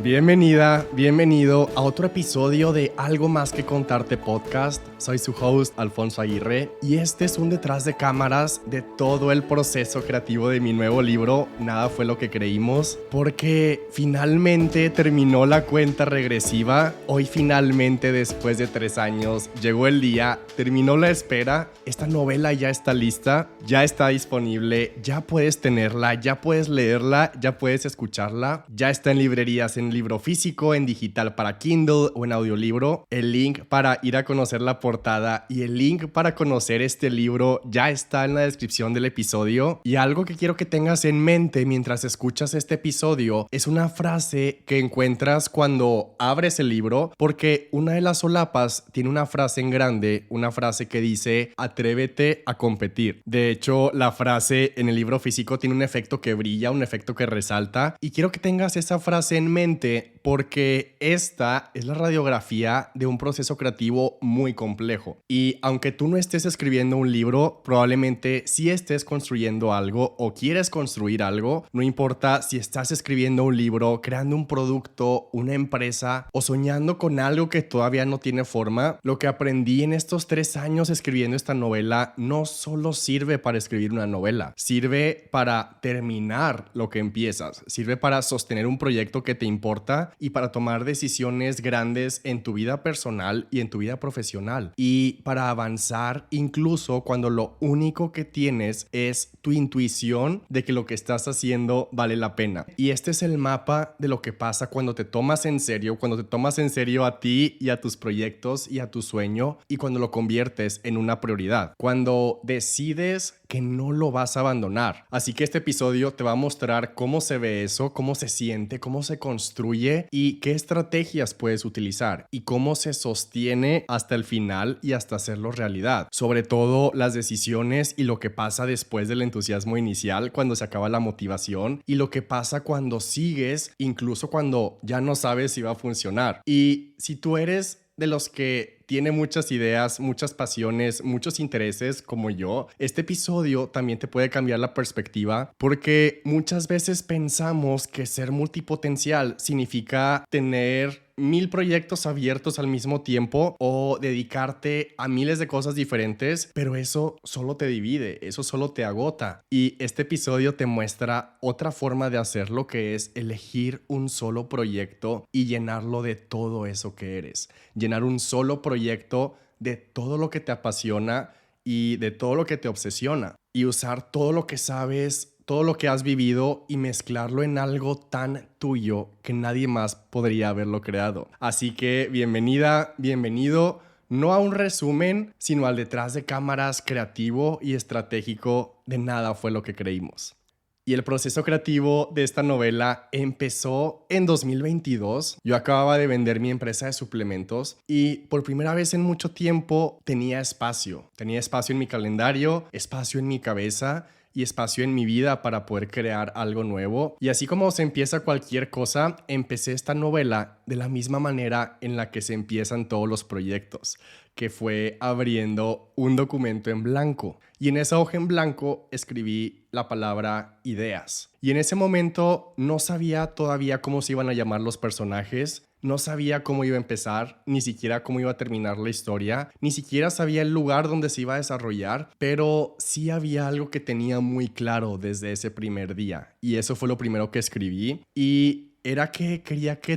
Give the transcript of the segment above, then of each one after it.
Bienvenida, bienvenido a otro episodio de Algo Más Que Contarte Podcast. Soy su host, Alfonso Aguirre, y este es un detrás de cámaras de todo el proceso creativo de mi nuevo libro, Nada Fue Lo Que Creímos, porque finalmente terminó la cuenta regresiva. Hoy finalmente, después de 3 años, llegó el día, terminó la espera. Esta novela ya está lista, ya está disponible, ya puedes tenerla, ya puedes leerla, ya puedes escucharla, ya está en librerías, en libro físico, en digital para Kindle o en audiolibro. El link para ir a conocer la portada y el link para conocer este libro ya está en la descripción del episodio. Y algo que quiero que tengas en mente mientras escuchas este episodio es una frase que encuentras cuando abres el libro, porque una de las solapas tiene una frase en grande, una frase que dice: atrévete a competir. De hecho, la frase en el libro físico tiene un efecto que brilla, un efecto que resalta, y quiero que tengas esa frase en mente porque esta es la radiografía de un proceso creativo muy complejo. Y aunque tú no estés escribiendo un libro, probablemente sí estés construyendo algo o quieres construir algo. No importa si estás escribiendo un libro, creando un producto, una empresa o soñando con algo que todavía no tiene forma. Lo que aprendí en estos 3 años escribiendo esta novela no solo sirve para escribir una novela, sirve para terminar lo que empiezas, sirve para sostener un proyecto que te importa y para tomar decisiones grandes en tu vida personal y en tu vida profesional, y para avanzar incluso cuando lo único que tienes es tu intuición de que lo que estás haciendo vale la pena. Y este es el mapa de lo que pasa cuando te tomas en serio, cuando te tomas en serio a ti y a tus proyectos y a tu sueño, y cuando lo conviertes en una prioridad, cuando decides que no lo vas a abandonar. Así que este episodio te va a mostrar cómo se ve eso, cómo se siente, cómo se construye y qué estrategias puedes utilizar y cómo se sostiene hasta el final y hasta hacerlo realidad. Sobre todo las decisiones y lo que pasa después del entusiasmo inicial, cuando se acaba la motivación, y lo que pasa cuando sigues, incluso cuando ya no sabes si va a funcionar. Y si tú eres de los que tiene muchas ideas, muchas pasiones, muchos intereses como yo, este episodio también te puede cambiar la perspectiva, porque muchas veces pensamos que ser multipotencial significa tener 1000 proyectos abiertos al mismo tiempo o dedicarte a miles de cosas diferentes, pero eso solo te divide, eso solo te agota. Y este episodio te muestra otra forma de hacerlo, que es elegir un solo proyecto y llenarlo de todo eso que eres. Llenar un solo proyecto de todo lo que te apasiona y de todo lo que te obsesiona, y usar todo lo que sabes, todo lo que has vivido, y mezclarlo en algo tan tuyo que nadie más podría haberlo creado. Así que bienvenida, bienvenido, no a un resumen, sino al detrás de cámaras creativo y estratégico de Nada Fue Lo Que Creímos. Y el proceso creativo de esta novela empezó en 2022. Yo acababa de vender mi empresa de suplementos y por primera vez en mucho tiempo tenía espacio. Tenía espacio en mi calendario, espacio en mi cabeza y espacio en mi vida para poder crear algo nuevo. Y así como se empieza cualquier cosa, empecé esta novela de la misma manera en la que se empiezan todos los proyectos, que fue abriendo un documento en blanco. Y en esa hoja en blanco escribí la palabra ideas. Y en ese momento no sabía todavía cómo se iban a llamar los personajes, no sabía cómo iba a empezar, ni siquiera cómo iba a terminar la historia, ni siquiera sabía el lugar donde se iba a desarrollar, pero sí había algo que tenía muy claro desde ese primer día. Y eso fue lo primero que escribí. Y era que quería que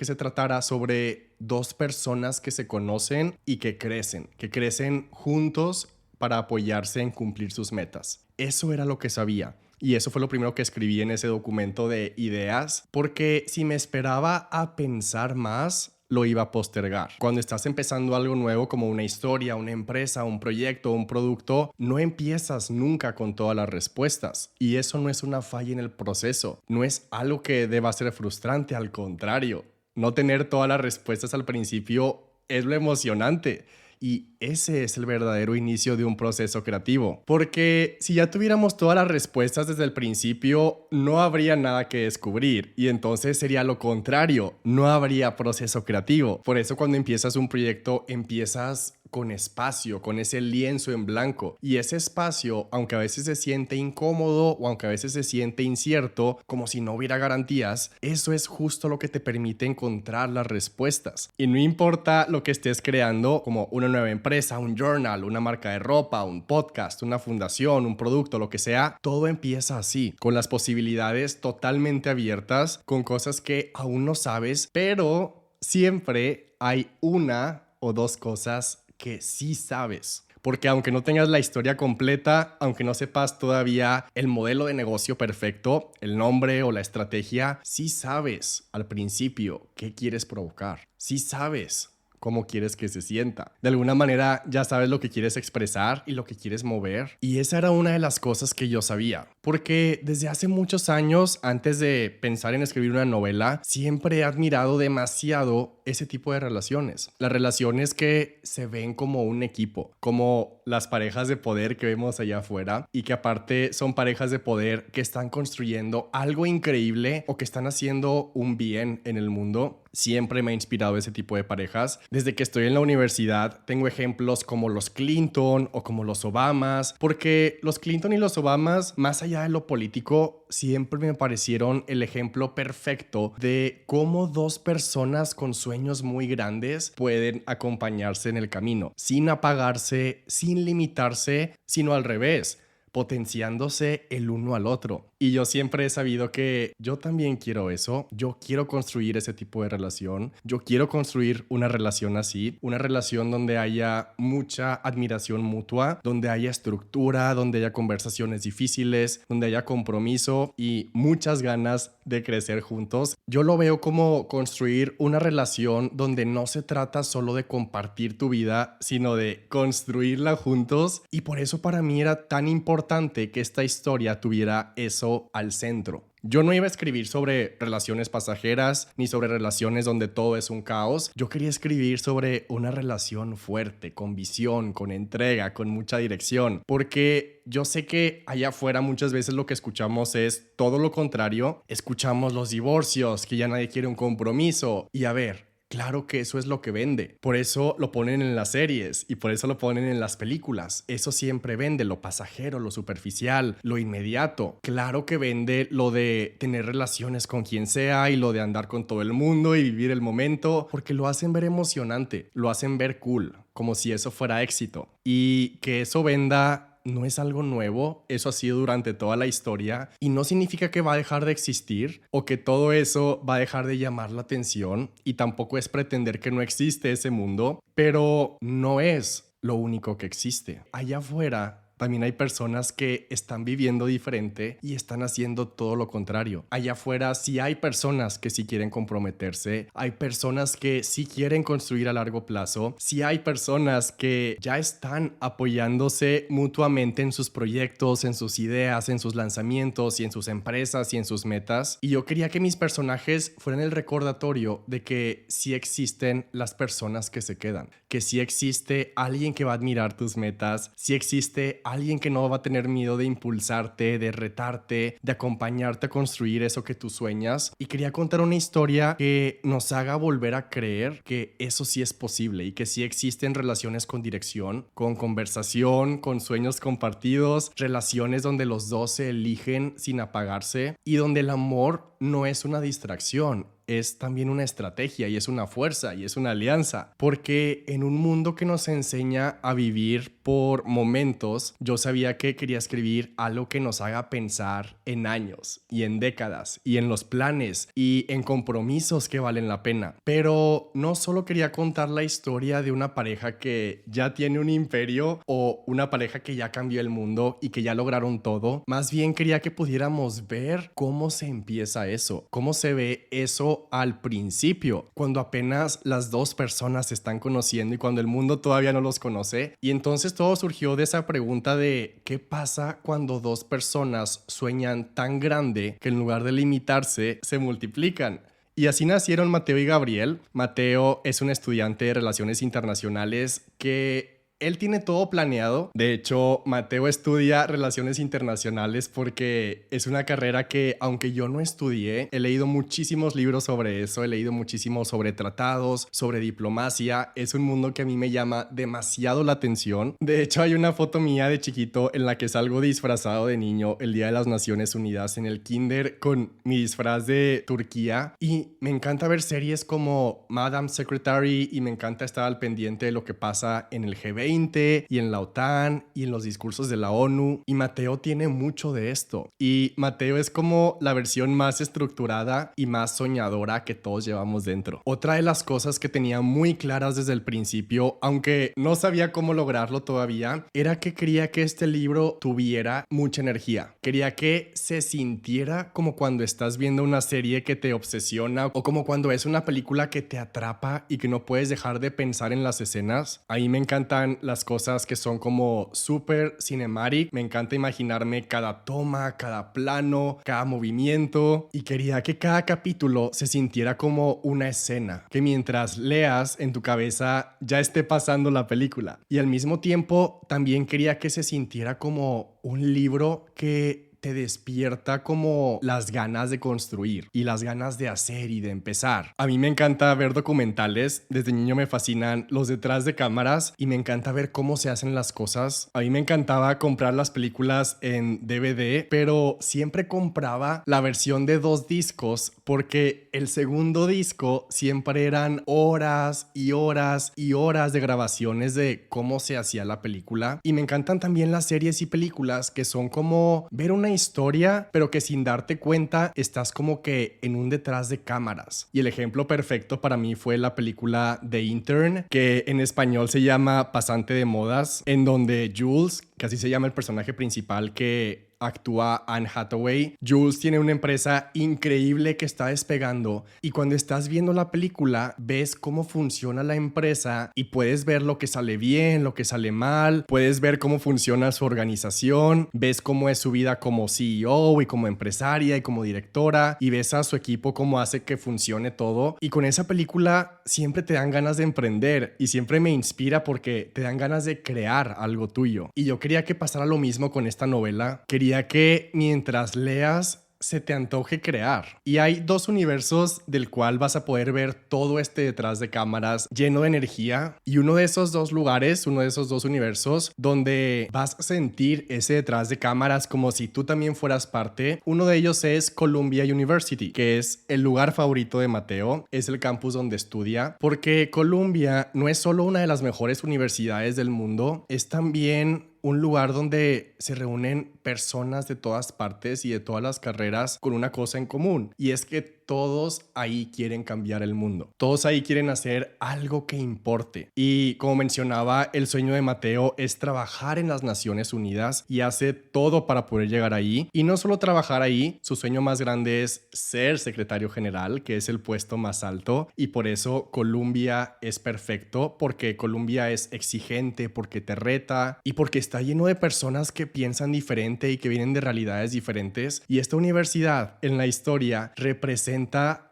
se tratara sobre 2 personas que se conocen y que crecen juntos para apoyarse en cumplir sus metas. Eso era lo que sabía. Y eso fue lo primero que escribí en ese documento de ideas, porque si me esperaba a pensar más, lo iba a postergar. Cuando estás empezando algo nuevo como una historia, una empresa, un proyecto, un producto, no empiezas nunca con todas las respuestas. Y eso no es una falla en el proceso, no es algo que deba ser frustrante, al contrario. No tener todas las respuestas al principio es lo emocionante. Y ese es el verdadero inicio de un proceso creativo. Porque si ya tuviéramos todas las respuestas desde el principio, no habría nada que descubrir. Y entonces sería lo contrario, no habría proceso creativo. Por eso cuando empiezas un proyecto, empiezas con espacio, con ese lienzo en blanco. Y ese espacio, aunque a veces se siente incómodo o aunque a veces se siente incierto, como si no hubiera garantías, eso es justo lo que te permite encontrar las respuestas. Y no importa lo que estés creando, como una nueva empresa, un journal, una marca de ropa, un podcast, una fundación, un producto, lo que sea, todo empieza así, con las posibilidades totalmente abiertas, con cosas que aún no sabes, pero siempre hay una o dos cosas que sí sabes. Porque aunque no tengas la historia completa, aunque no sepas todavía el modelo de negocio perfecto, el nombre o la estrategia, sí sabes al principio qué quieres provocar. Sí sabes cómo quieres que se sienta. De alguna manera ya sabes lo que quieres expresar y lo que quieres mover. Y esa era una de las cosas que yo sabía. Porque desde hace muchos años, antes de pensar en escribir una novela, siempre he admirado demasiado ese tipo de relaciones. Las relaciones que se ven como un equipo, como las parejas de poder que vemos allá afuera y que aparte son parejas de poder que están construyendo algo increíble o que están haciendo un bien en el mundo. Siempre me ha inspirado ese tipo de parejas. Desde que estoy en la universidad tengo ejemplos como los Clinton o como los Obamas, porque los Clinton y los Obamas, más allá de lo político, siempre me parecieron el ejemplo perfecto de cómo dos personas con sueños muy grandes pueden acompañarse en el camino, sin apagarse, sin limitarse, sino al revés, potenciándose el uno al otro. Y yo siempre he sabido que yo también quiero eso. Yo quiero construir ese tipo de relación. Yo quiero construir una relación así. Una relación donde haya mucha admiración mutua, donde haya estructura, donde haya conversaciones difíciles, donde haya compromiso y muchas ganas de crecer juntos. Yo lo veo como construir una relación donde no se trata solo de compartir tu vida, sino de construirla juntos. Y por eso para mí era tan importante que esta historia tuviera eso al centro. Yo no iba a escribir sobre relaciones pasajeras ni sobre relaciones donde todo es un caos. Yo quería escribir sobre una relación fuerte, con visión, con entrega, con mucha dirección. Porque yo sé que allá afuera muchas veces lo que escuchamos es todo lo contrario. Escuchamos los divorcios, que ya nadie quiere un compromiso. Y a ver, claro que eso es lo que vende. Por eso lo ponen en las series y por eso lo ponen en las películas. Eso siempre vende, lo pasajero, lo superficial, lo inmediato. Claro que vende lo de tener relaciones con quien sea y lo de andar con todo el mundo y vivir el momento, porque lo hacen ver emocionante, lo hacen ver cool, como si eso fuera éxito. Y que eso venda no es algo nuevo, eso ha sido durante toda la historia y no significa que va a dejar de existir o que todo eso va a dejar de llamar la atención y tampoco es pretender que no existe ese mundo, pero no es lo único que existe. Allá afuera también hay personas que están viviendo diferente y están haciendo todo lo contrario. Allá afuera sí hay personas que sí quieren comprometerse, hay personas que sí quieren construir a largo plazo, sí hay personas que ya están apoyándose mutuamente en sus proyectos, en sus ideas, en sus lanzamientos y en sus empresas y en sus metas. Y yo quería que mis personajes fueran el recordatorio de que sí existen las personas que se quedan, que sí existe alguien que va a admirar tus metas, sí existe alguien que no va a tener miedo de impulsarte, de retarte, de acompañarte a construir eso que tú sueñas. Y quería contar una historia que nos haga volver a creer que eso sí es posible y que sí existen relaciones con dirección, con conversación, con sueños compartidos, relaciones donde los dos se eligen sin apagarse y donde el amor no es una distracción, es también una estrategia y es una fuerza y es una alianza. Porque en un mundo que nos enseña a vivir por momentos, yo sabía que quería escribir algo que nos haga pensar en años y en décadas y en los planes y en compromisos que valen la pena. Pero no solo quería contar la historia de una pareja que ya tiene un imperio o una pareja que ya cambió el mundo y que ya lograron todo. Más bien quería que pudiéramos ver cómo se empieza eso, cómo se ve eso al principio, cuando apenas las dos personas se están conociendo y cuando el mundo todavía no los conoce. Y entonces todo surgió de esa pregunta de ¿qué pasa cuando dos personas sueñan tan grande que en lugar de limitarse se multiplican? Y así nacieron Mateo y Gabriel. Mateo es un estudiante de Relaciones Internacionales que Él tiene todo planeado. De hecho, Mateo estudia relaciones internacionales porque es una carrera que, aunque yo no estudié, he leído muchísimos libros sobre eso, he leído muchísimo sobre tratados, sobre diplomacia. Es un mundo que a mí me llama demasiado la atención. De hecho, hay una foto mía de chiquito en la que salgo disfrazado de niño el Día de las Naciones Unidas en el kinder con mi disfraz de Turquía, y me encanta ver series como Madam Secretary y me encanta estar al pendiente de lo que pasa en el G20 y en la OTAN y en los discursos de la ONU, y Mateo tiene mucho de esto, y Mateo es como la versión más estructurada y más soñadora que todos llevamos dentro. Otra de las cosas que tenía muy claras desde el principio, aunque no sabía cómo lograrlo todavía, era que quería que este libro tuviera mucha energía. Quería que se sintiera como cuando estás viendo una serie que te obsesiona, o como cuando es una película que te atrapa y que no puedes dejar de pensar en las escenas. A mí me encantan las cosas que son como súper cinematic. Me encanta imaginarme cada toma, cada plano, cada movimiento, y quería que cada capítulo se sintiera como una escena, que mientras leas en tu cabeza ya esté pasando la película. Y al mismo tiempo también quería que se sintiera como un libro que te despierta como las ganas de construir y las ganas de hacer y de empezar. A mí me encanta ver documentales. Desde niño me fascinan los detrás de cámaras y me encanta ver cómo se hacen las cosas. A mí me encantaba comprar las películas en DVD, pero siempre compraba la versión de 2 discos porque el segundo disco siempre eran horas y horas y horas de grabaciones de cómo se hacía la película. Y me encantan también las series y películas que son como ver una historia, pero que sin darte cuenta estás como que en un detrás de cámaras. Y el ejemplo perfecto para mí fue la película The Intern, que en español se llama Pasante de Modas, en donde Jules, que así se llama el personaje principal que actúa Anne Hathaway, Jules tiene una empresa increíble que está despegando, y cuando estás viendo la película ves cómo funciona la empresa y puedes ver lo que sale bien, lo que sale mal, puedes ver cómo funciona su organización, ves cómo es su vida como CEO y como empresaria y como directora, y ves a su equipo cómo hace que funcione todo. Y con esa película siempre te dan ganas de emprender y siempre me inspira porque te dan ganas de crear algo tuyo. Y yo quería que pasara lo mismo con esta novela. Quería que mientras leas se te antoje crear. Y hay 2 universos del cual vas a poder ver todo este detrás de cámaras lleno de energía, y uno de esos 2 lugares, uno de esos 2 universos donde vas a sentir ese detrás de cámaras como si tú también fueras parte. Uno de ellos es Columbia University, que es el lugar favorito de Mateo, es el campus donde estudia, porque Columbia no es solo una de las mejores universidades del mundo, es también un lugar donde se reúnen personas de todas partes y de todas las carreras con una cosa en común, y es que todos ahí quieren cambiar el mundo. Todos ahí quieren hacer algo que importe. Y como mencionaba, el sueño de Mateo es trabajar en las Naciones Unidas y hace todo para poder llegar ahí. Y no solo trabajar ahí, su sueño más grande es ser secretario general, que es el puesto más alto. Y por eso Columbia es perfecto, porque Columbia es exigente, porque te reta y porque está lleno de personas que piensan diferente y que vienen de realidades diferentes. Y esta universidad en la historia representa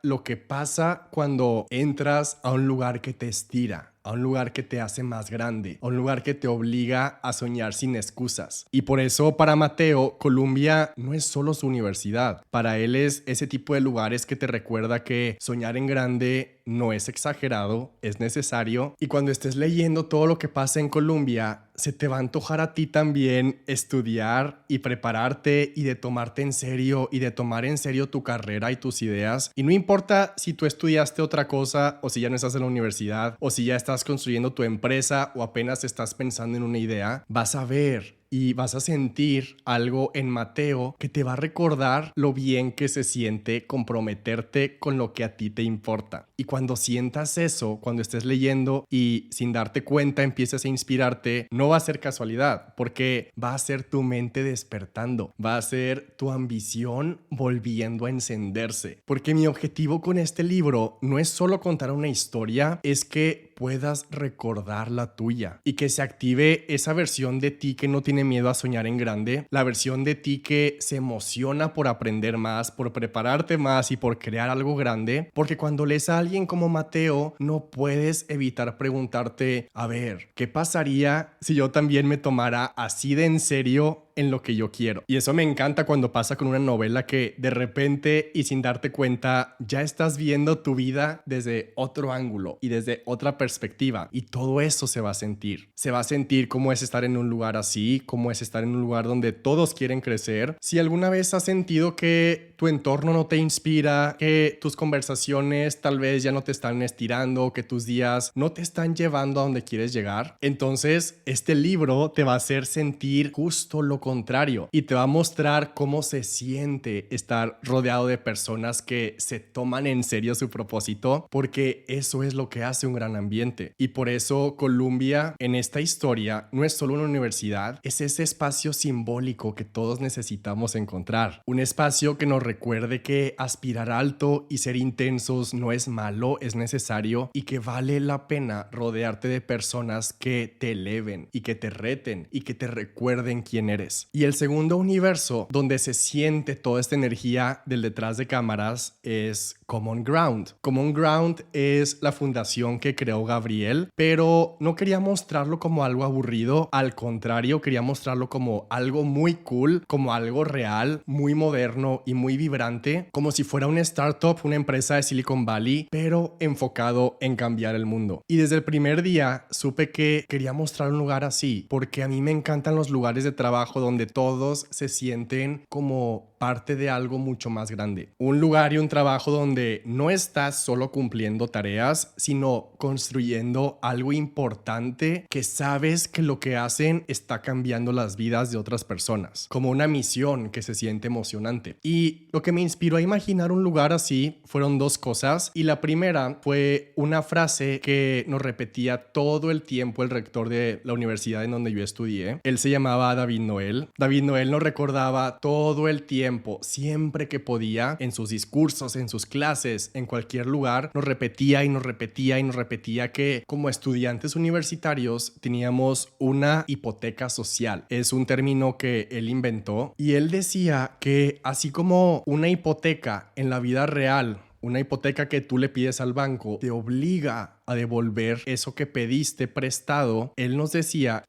lo que pasa cuando entras a un lugar que te estira, a un lugar que te hace más grande, a un lugar que te obliga a soñar sin excusas. Y por eso para Mateo, Columbia no es solo su universidad. Para él es ese tipo de lugares que te recuerda que soñar en grande no es exagerado, es necesario. Y cuando estés leyendo todo lo que pasa en Columbia, se te va a antojar a ti también estudiar y prepararte y de tomarte en serio y de tomar en serio tu carrera y tus ideas. Y no importa si tú estudiaste otra cosa o si ya no estás en la universidad o si ya estás construyendo tu empresa o apenas estás pensando en una idea, vas a ver y vas a sentir algo en Mateo que te va a recordar lo bien que se siente comprometerte con lo que a ti te importa. Y cuando sientas eso, cuando estés leyendo y sin darte cuenta empieces a inspirarte, no va a ser casualidad, porque va a ser tu mente despertando, va a ser tu ambición volviendo a encenderse. Porque mi objetivo con este libro no es solo contar una historia, es que puedas recordar la tuya y que se active esa versión de ti que no tiene miedo a soñar en grande, la versión de ti que se emociona por aprender más, por prepararte más y por crear algo grande, porque cuando lees a alguien como Mateo, no puedes evitar preguntarte, a ver, ¿qué pasaría si yo también me tomara así de en serio en lo que yo quiero? Y eso me encanta cuando pasa con una novela que de repente y sin darte cuenta ya estás viendo tu vida desde otro ángulo y desde otra perspectiva, y todo eso se va a sentir. Se va a sentir cómo es estar en un lugar así, cómo es estar en un lugar donde todos quieren crecer. Si alguna vez has sentido que tu entorno no te inspira, que tus conversaciones tal vez ya no te están estirando, que tus días no te están llevando a donde quieres llegar, entonces este libro te va a hacer sentir justo lo contrario y te va a mostrar cómo se siente estar rodeado de personas que se toman en serio su propósito, porque eso es lo que hace un gran ambiente. Y por eso Columbia en esta historia no es solo una universidad, es ese espacio simbólico que todos necesitamos encontrar, un espacio que nos recuerde que aspirar alto y ser intensos no es malo, es necesario, y que vale la pena rodearte de personas que te eleven y que te reten y que te recuerden quién eres. Y el segundo universo donde se siente toda esta energía del detrás de cámaras es Common Ground. Common Ground es la fundación que creó Gabriel, pero no quería mostrarlo como algo aburrido, al contrario, quería mostrarlo como algo muy cool, como algo real, muy moderno y muy vibrante, como si fuera una startup, una empresa de Silicon Valley, pero enfocado en cambiar el mundo. Y desde el primer día supe que quería mostrar un lugar así, porque a mí me encantan los lugares de trabajo donde todos se sienten como parte de algo mucho más grande. Un lugar y un trabajo donde no estás solo cumpliendo tareas, sino construyendo algo importante que sabes que lo que hacen está cambiando las vidas de otras personas, como una misión que se siente emocionante. Y lo que me inspiró a imaginar un lugar así fueron dos cosas, y la primera fue una frase que nos repetía todo el tiempo el rector de la universidad en donde yo estudié. Él se llamaba David Noel. David Noel nos recordaba todo el tiempo, siempre que podía, en sus discursos, en sus clases, en cualquier lugar, nos repetía y nos repetía y nos repetía que como estudiantes universitarios teníamos una hipoteca social. Es un término que él inventó, y él decía que así como una hipoteca en la vida real, una hipoteca que tú le pides al banco, te obliga a devolver eso que pediste prestado, él nos decía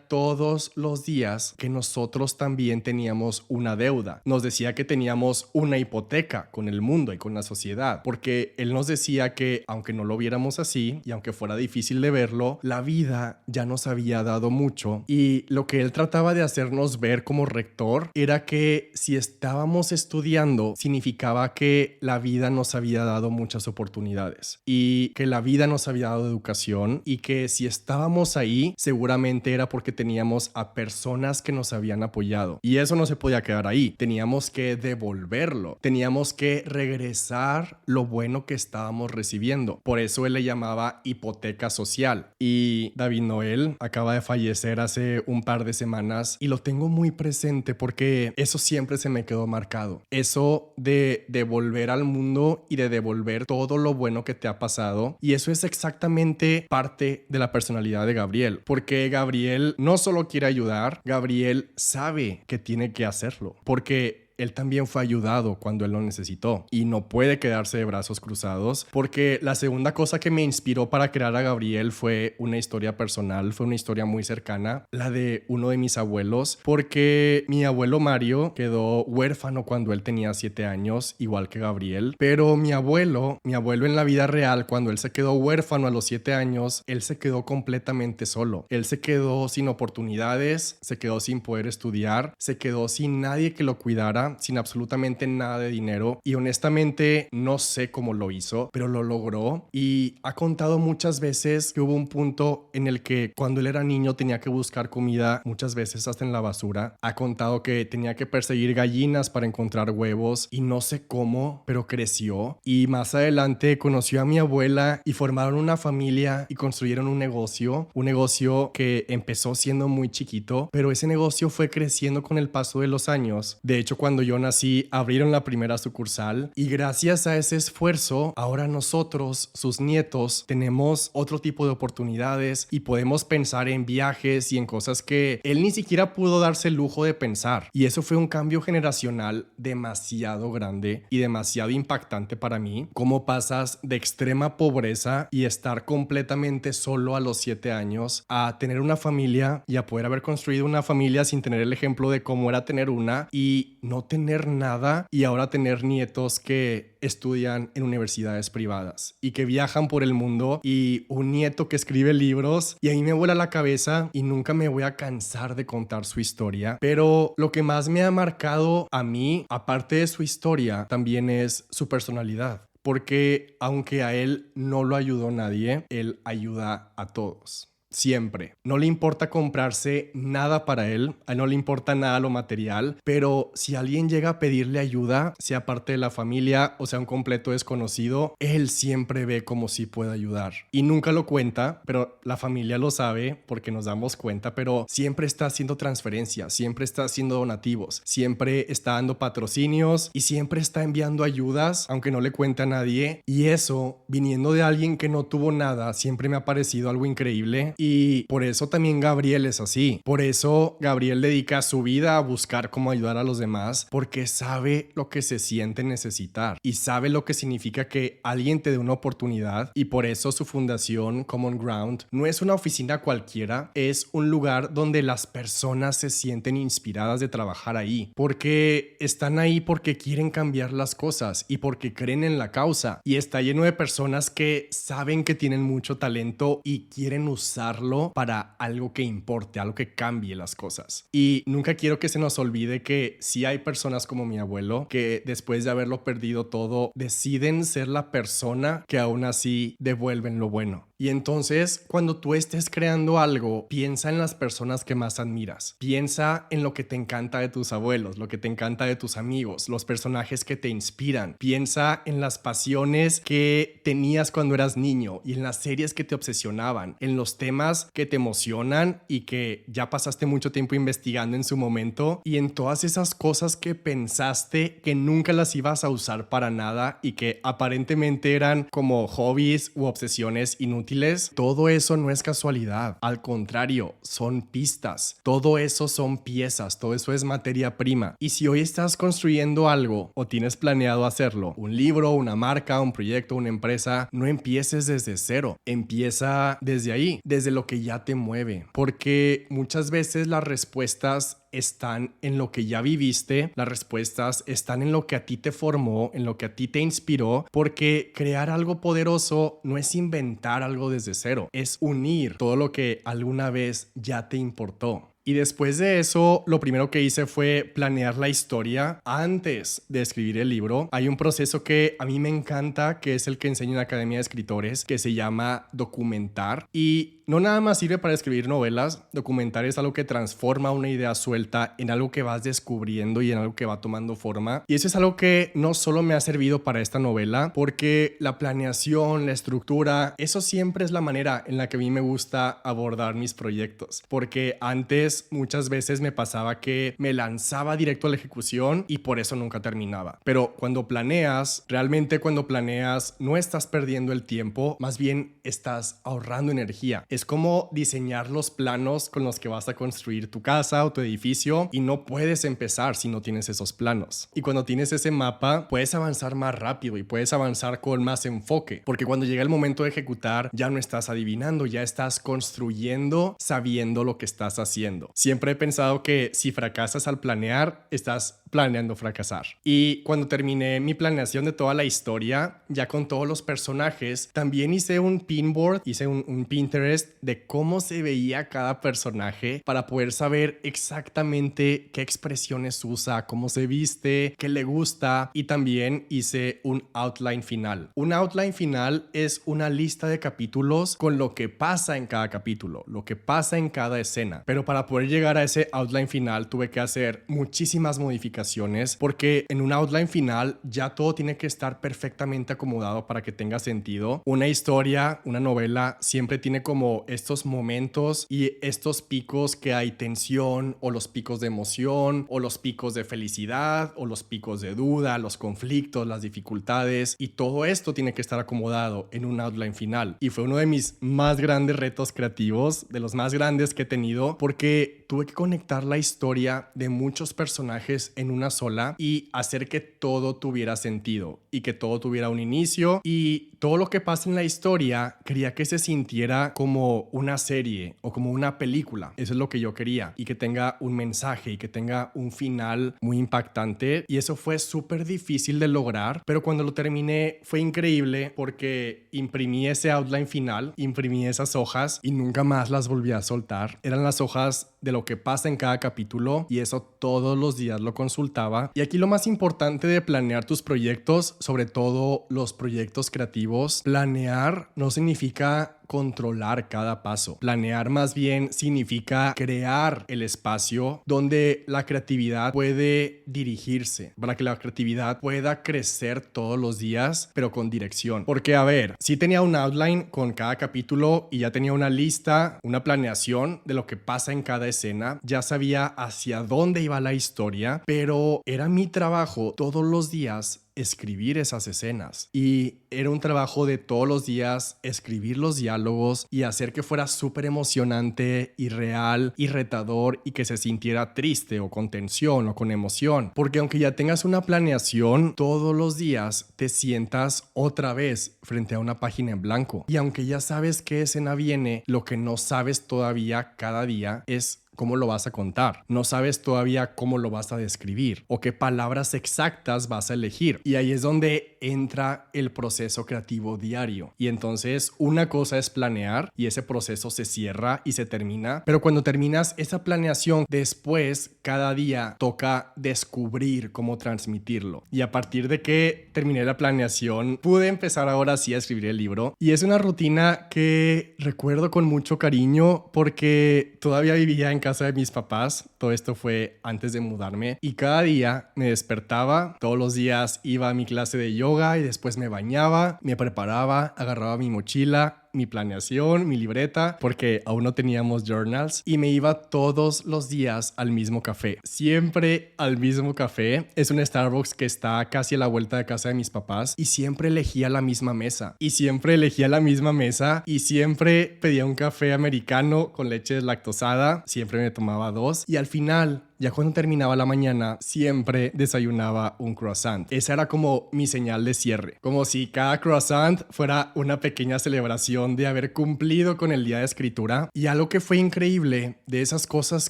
todos los días que nosotros también teníamos una deuda. Nos decía que teníamos una hipoteca con el mundo y con la sociedad, porque él nos decía que aunque no lo viéramos así y aunque fuera difícil de verlo, la vida ya nos había dado mucho, y lo que él trataba de hacernos ver como rector era que si estábamos estudiando significaba que la vida nos había dado muchas oportunidades y que la vida nos había dado educación, y que si estábamos ahí seguramente era porque teníamos a personas que nos habían apoyado, y eso no se podía quedar ahí, teníamos que devolverlo, teníamos que regresar lo bueno que estábamos recibiendo. Por eso él le llamaba hipoteca social. Y David Noel acaba de fallecer hace un par de semanas, y lo tengo muy presente porque eso siempre se me quedó marcado, eso de devolver al mundo y de devolver todo lo bueno que te ha pasado. Y eso es exactamente parte de la personalidad de Gabriel, porque Gabriel no solo quiere ayudar, Gabriel sabe que tiene que hacerlo, porque él también fue ayudado cuando él lo necesitó, y no puede quedarse de brazos cruzados, porque la segunda cosa que me inspiró para crear a Gabriel fue una historia personal, fue una historia muy cercana, la de uno de mis abuelos, porque mi abuelo Mario quedó huérfano cuando él tenía 7 años, igual que Gabriel, pero mi abuelo en la vida real, cuando él se quedó huérfano a los 7 años, él se quedó completamente solo, él se quedó sin oportunidades, se quedó sin poder estudiar, se quedó sin nadie que lo cuidara, sin absolutamente nada de dinero, y honestamente no sé cómo lo hizo, pero lo logró. Y ha contado muchas veces que hubo un punto en el que cuando él era niño tenía que buscar comida, muchas veces hasta en la basura. Ha contado que tenía que perseguir gallinas para encontrar huevos, y no sé cómo, pero creció, y más adelante conoció a mi abuela y formaron una familia y construyeron un negocio que empezó siendo muy chiquito, pero ese negocio fue creciendo con el paso de los años. De hecho, cuando cuando yo nací, abrieron la primera sucursal y gracias a ese esfuerzo, ahora nosotros, sus nietos, tenemos otro tipo de oportunidades y podemos pensar en viajes y en cosas que él ni siquiera pudo darse el lujo de pensar. Y eso fue un cambio generacional demasiado grande y demasiado impactante para mí. Cómo pasas de extrema pobreza y estar completamente solo a los 7 años a tener una familia y a poder haber construido una familia sin tener el ejemplo de cómo era tener una y no tener nada, y ahora tener nietos que estudian en universidades privadas y que viajan por el mundo, y un nieto que escribe libros, y ahí me vuela la cabeza y nunca me voy a cansar de contar su historia. Pero lo que más me ha marcado a mí, aparte de su historia, también es su personalidad. Porque aunque a él no lo ayudó nadie, él ayuda a todos. Siempre. No le importa comprarse nada para él, a él no le importa nada lo material, pero si alguien llega a pedirle ayuda, sea parte de la familia o sea un completo desconocido, él siempre ve como si puede ayudar. Y nunca lo cuenta, pero la familia lo sabe porque nos damos cuenta, pero siempre está haciendo transferencias, siempre está haciendo donativos, siempre está dando patrocinios y siempre está enviando ayudas, aunque no le cuente a nadie. Y eso, viniendo de alguien que no tuvo nada, siempre me ha parecido algo increíble. Y por eso también Gabriel es así. Por eso Gabriel dedica su vida a buscar cómo ayudar a los demás, porque sabe lo que se siente necesitar y sabe lo que significa que alguien te dé una oportunidad. Y por eso su fundación Common Ground no es una oficina cualquiera, es un lugar donde las personas se sienten inspiradas de trabajar ahí, porque están ahí porque quieren cambiar las cosas y porque creen en la causa, y está lleno de personas que saben que tienen mucho talento y quieren usarlo para algo que importe, algo que cambie las cosas. Y nunca quiero que se nos olvide que sí hay personas como mi abuelo que después de haberlo perdido todo deciden ser la persona que aún así devuelven lo bueno. Y entonces, cuando tú estés creando algo, piensa en las personas que más admiras. Piensa en lo que te encanta de tus abuelos, lo que te encanta de tus amigos, los personajes que te inspiran. Piensa en las pasiones que tenías cuando eras niño y en las series que te obsesionaban, en los temas que te emocionan y que ya pasaste mucho tiempo investigando en su momento, y en todas esas cosas que pensaste que nunca las ibas a usar para nada y que aparentemente eran como hobbies u obsesiones inútiles. Todo eso no es casualidad, al contrario, son pistas. Todo eso son piezas, todo eso es materia prima. Y si hoy estás construyendo algo o tienes planeado hacerlo, un libro, una marca, un proyecto, una empresa, no empieces desde cero, empieza desde ahí, desde lo que ya te mueve, porque muchas veces las respuestas están en lo que ya viviste, las respuestas están en lo que a ti te formó, en lo que a ti te inspiró, porque crear algo poderoso no es inventar algo desde cero, es unir todo lo que alguna vez ya te importó. Y después de eso, lo primero que hice fue planear la historia antes de escribir el libro. Hay un proceso que a mí me encanta, que es el que enseño en la Academia de Escritores, que se llama documentar. Y no nada más sirve para escribir novelas. Documentar es algo que transforma una idea suelta en algo que vas descubriendo y en algo que va tomando forma. Y eso es algo que no solo me ha servido para esta novela, porque la planeación, la estructura, eso siempre es la manera en la que a mí me gusta abordar mis proyectos. Porque antes muchas veces me pasaba que me lanzaba directo a la ejecución y por eso nunca terminaba. Pero cuando planeas, realmente cuando planeas no estás perdiendo el tiempo, más bien estás ahorrando energía. Es como diseñar los planos con los que vas a construir tu casa o tu edificio, y no puedes empezar si no tienes esos planos. Y cuando tienes ese mapa, puedes avanzar más rápido y puedes avanzar con más enfoque, porque cuando llega el momento de ejecutar, ya no estás adivinando, ya estás construyendo sabiendo lo que estás haciendo. Siempre he pensado que si fracasas al planear, estás planeando fracasar. Y cuando terminé mi planeación de toda la historia, ya con todos los personajes, también hice un pinboard, hice un Pinterest de cómo se veía cada personaje para poder saber exactamente qué expresiones usa, cómo se viste, qué le gusta, y también hice un outline final. Un outline final es una lista de capítulos con lo que pasa en cada capítulo, lo que pasa en cada escena. Pero para poder llegar a ese outline final tuve que hacer muchísimas modificaciones planeaciones, porque en un outline final ya todo tiene que estar perfectamente acomodado para que tenga sentido. Una historia, una novela, siempre tiene como estos momentos y estos picos que hay tensión, o los picos de emoción, o los picos de felicidad, o los picos de duda, los conflictos, las dificultades, y todo esto tiene que estar acomodado en un outline final. Y fue uno de mis más grandes retos creativos, de los más grandes que he tenido, porque tuve que conectar la historia de muchos personajes en una sola y hacer que todo tuviera sentido y que todo tuviera un inicio, y todo lo que pasa en la historia quería que se sintiera como una serie o como una película. Eso es lo que yo quería, y que tenga un mensaje y que tenga un final muy impactante, y eso fue súper difícil de lograr, pero cuando lo terminé fue increíble porque imprimí ese outline final, imprimí esas hojas y nunca más las volví a soltar. Eran las hojas de lo que pasa en cada capítulo, y eso todos los días lo consultaba. Y aquí lo más importante de planear tus proyectos, sobre todo los proyectos creativos, planear no significa controlar cada paso. Planear más bien significa crear el espacio donde la creatividad puede dirigirse, para que la creatividad pueda crecer todos los días, pero con dirección. Porque, a ver, sí tenía un outline con cada capítulo y ya tenía una lista, una planeación de lo que pasa en cada escena, ya sabía hacia dónde iba la historia, pero era mi trabajo todos los días escribir esas escenas, y era un trabajo de todos los días escribir los diálogos y hacer que fuera súper emocionante y real y retador, y que se sintiera triste o con tensión o con emoción, porque aunque ya tengas una planeación, todos los días te sientas otra vez frente a una página en blanco, y aunque ya sabes qué escena viene, lo que no sabes todavía cada día es cómo lo vas a contar. No sabes todavía cómo lo vas a describir o qué palabras exactas vas a elegir. Y ahí es donde entra el proceso creativo diario. Y entonces una cosa es planear, y ese proceso se cierra y se termina. Pero cuando terminas esa planeación, después cada día toca descubrir cómo transmitirlo. Y a partir de que terminé la planeación, pude empezar ahora sí a escribir el libro. Y es una rutina que recuerdo con mucho cariño porque todavía vivía en casa de mis papás. Todo esto fue antes de mudarme, y cada día me despertaba, todos los días iba a mi clase de yoga y después me bañaba, me preparaba, agarraba mi mochila, mi planeación, mi libreta, porque aún no teníamos journals, y me iba todos los días al mismo café, siempre al mismo café. Es un Starbucks que está casi a la vuelta de casa de mis papás, y siempre elegía la misma mesa, y siempre pedía un café americano con leche deslactosada, siempre me tomaba 2, y al final, ya cuando terminaba la mañana, siempre desayunaba un croissant. Esa era como mi señal de cierre, como si cada croissant fuera una pequeña celebración de haber cumplido con el día de escritura. Y algo que fue increíble de esas cosas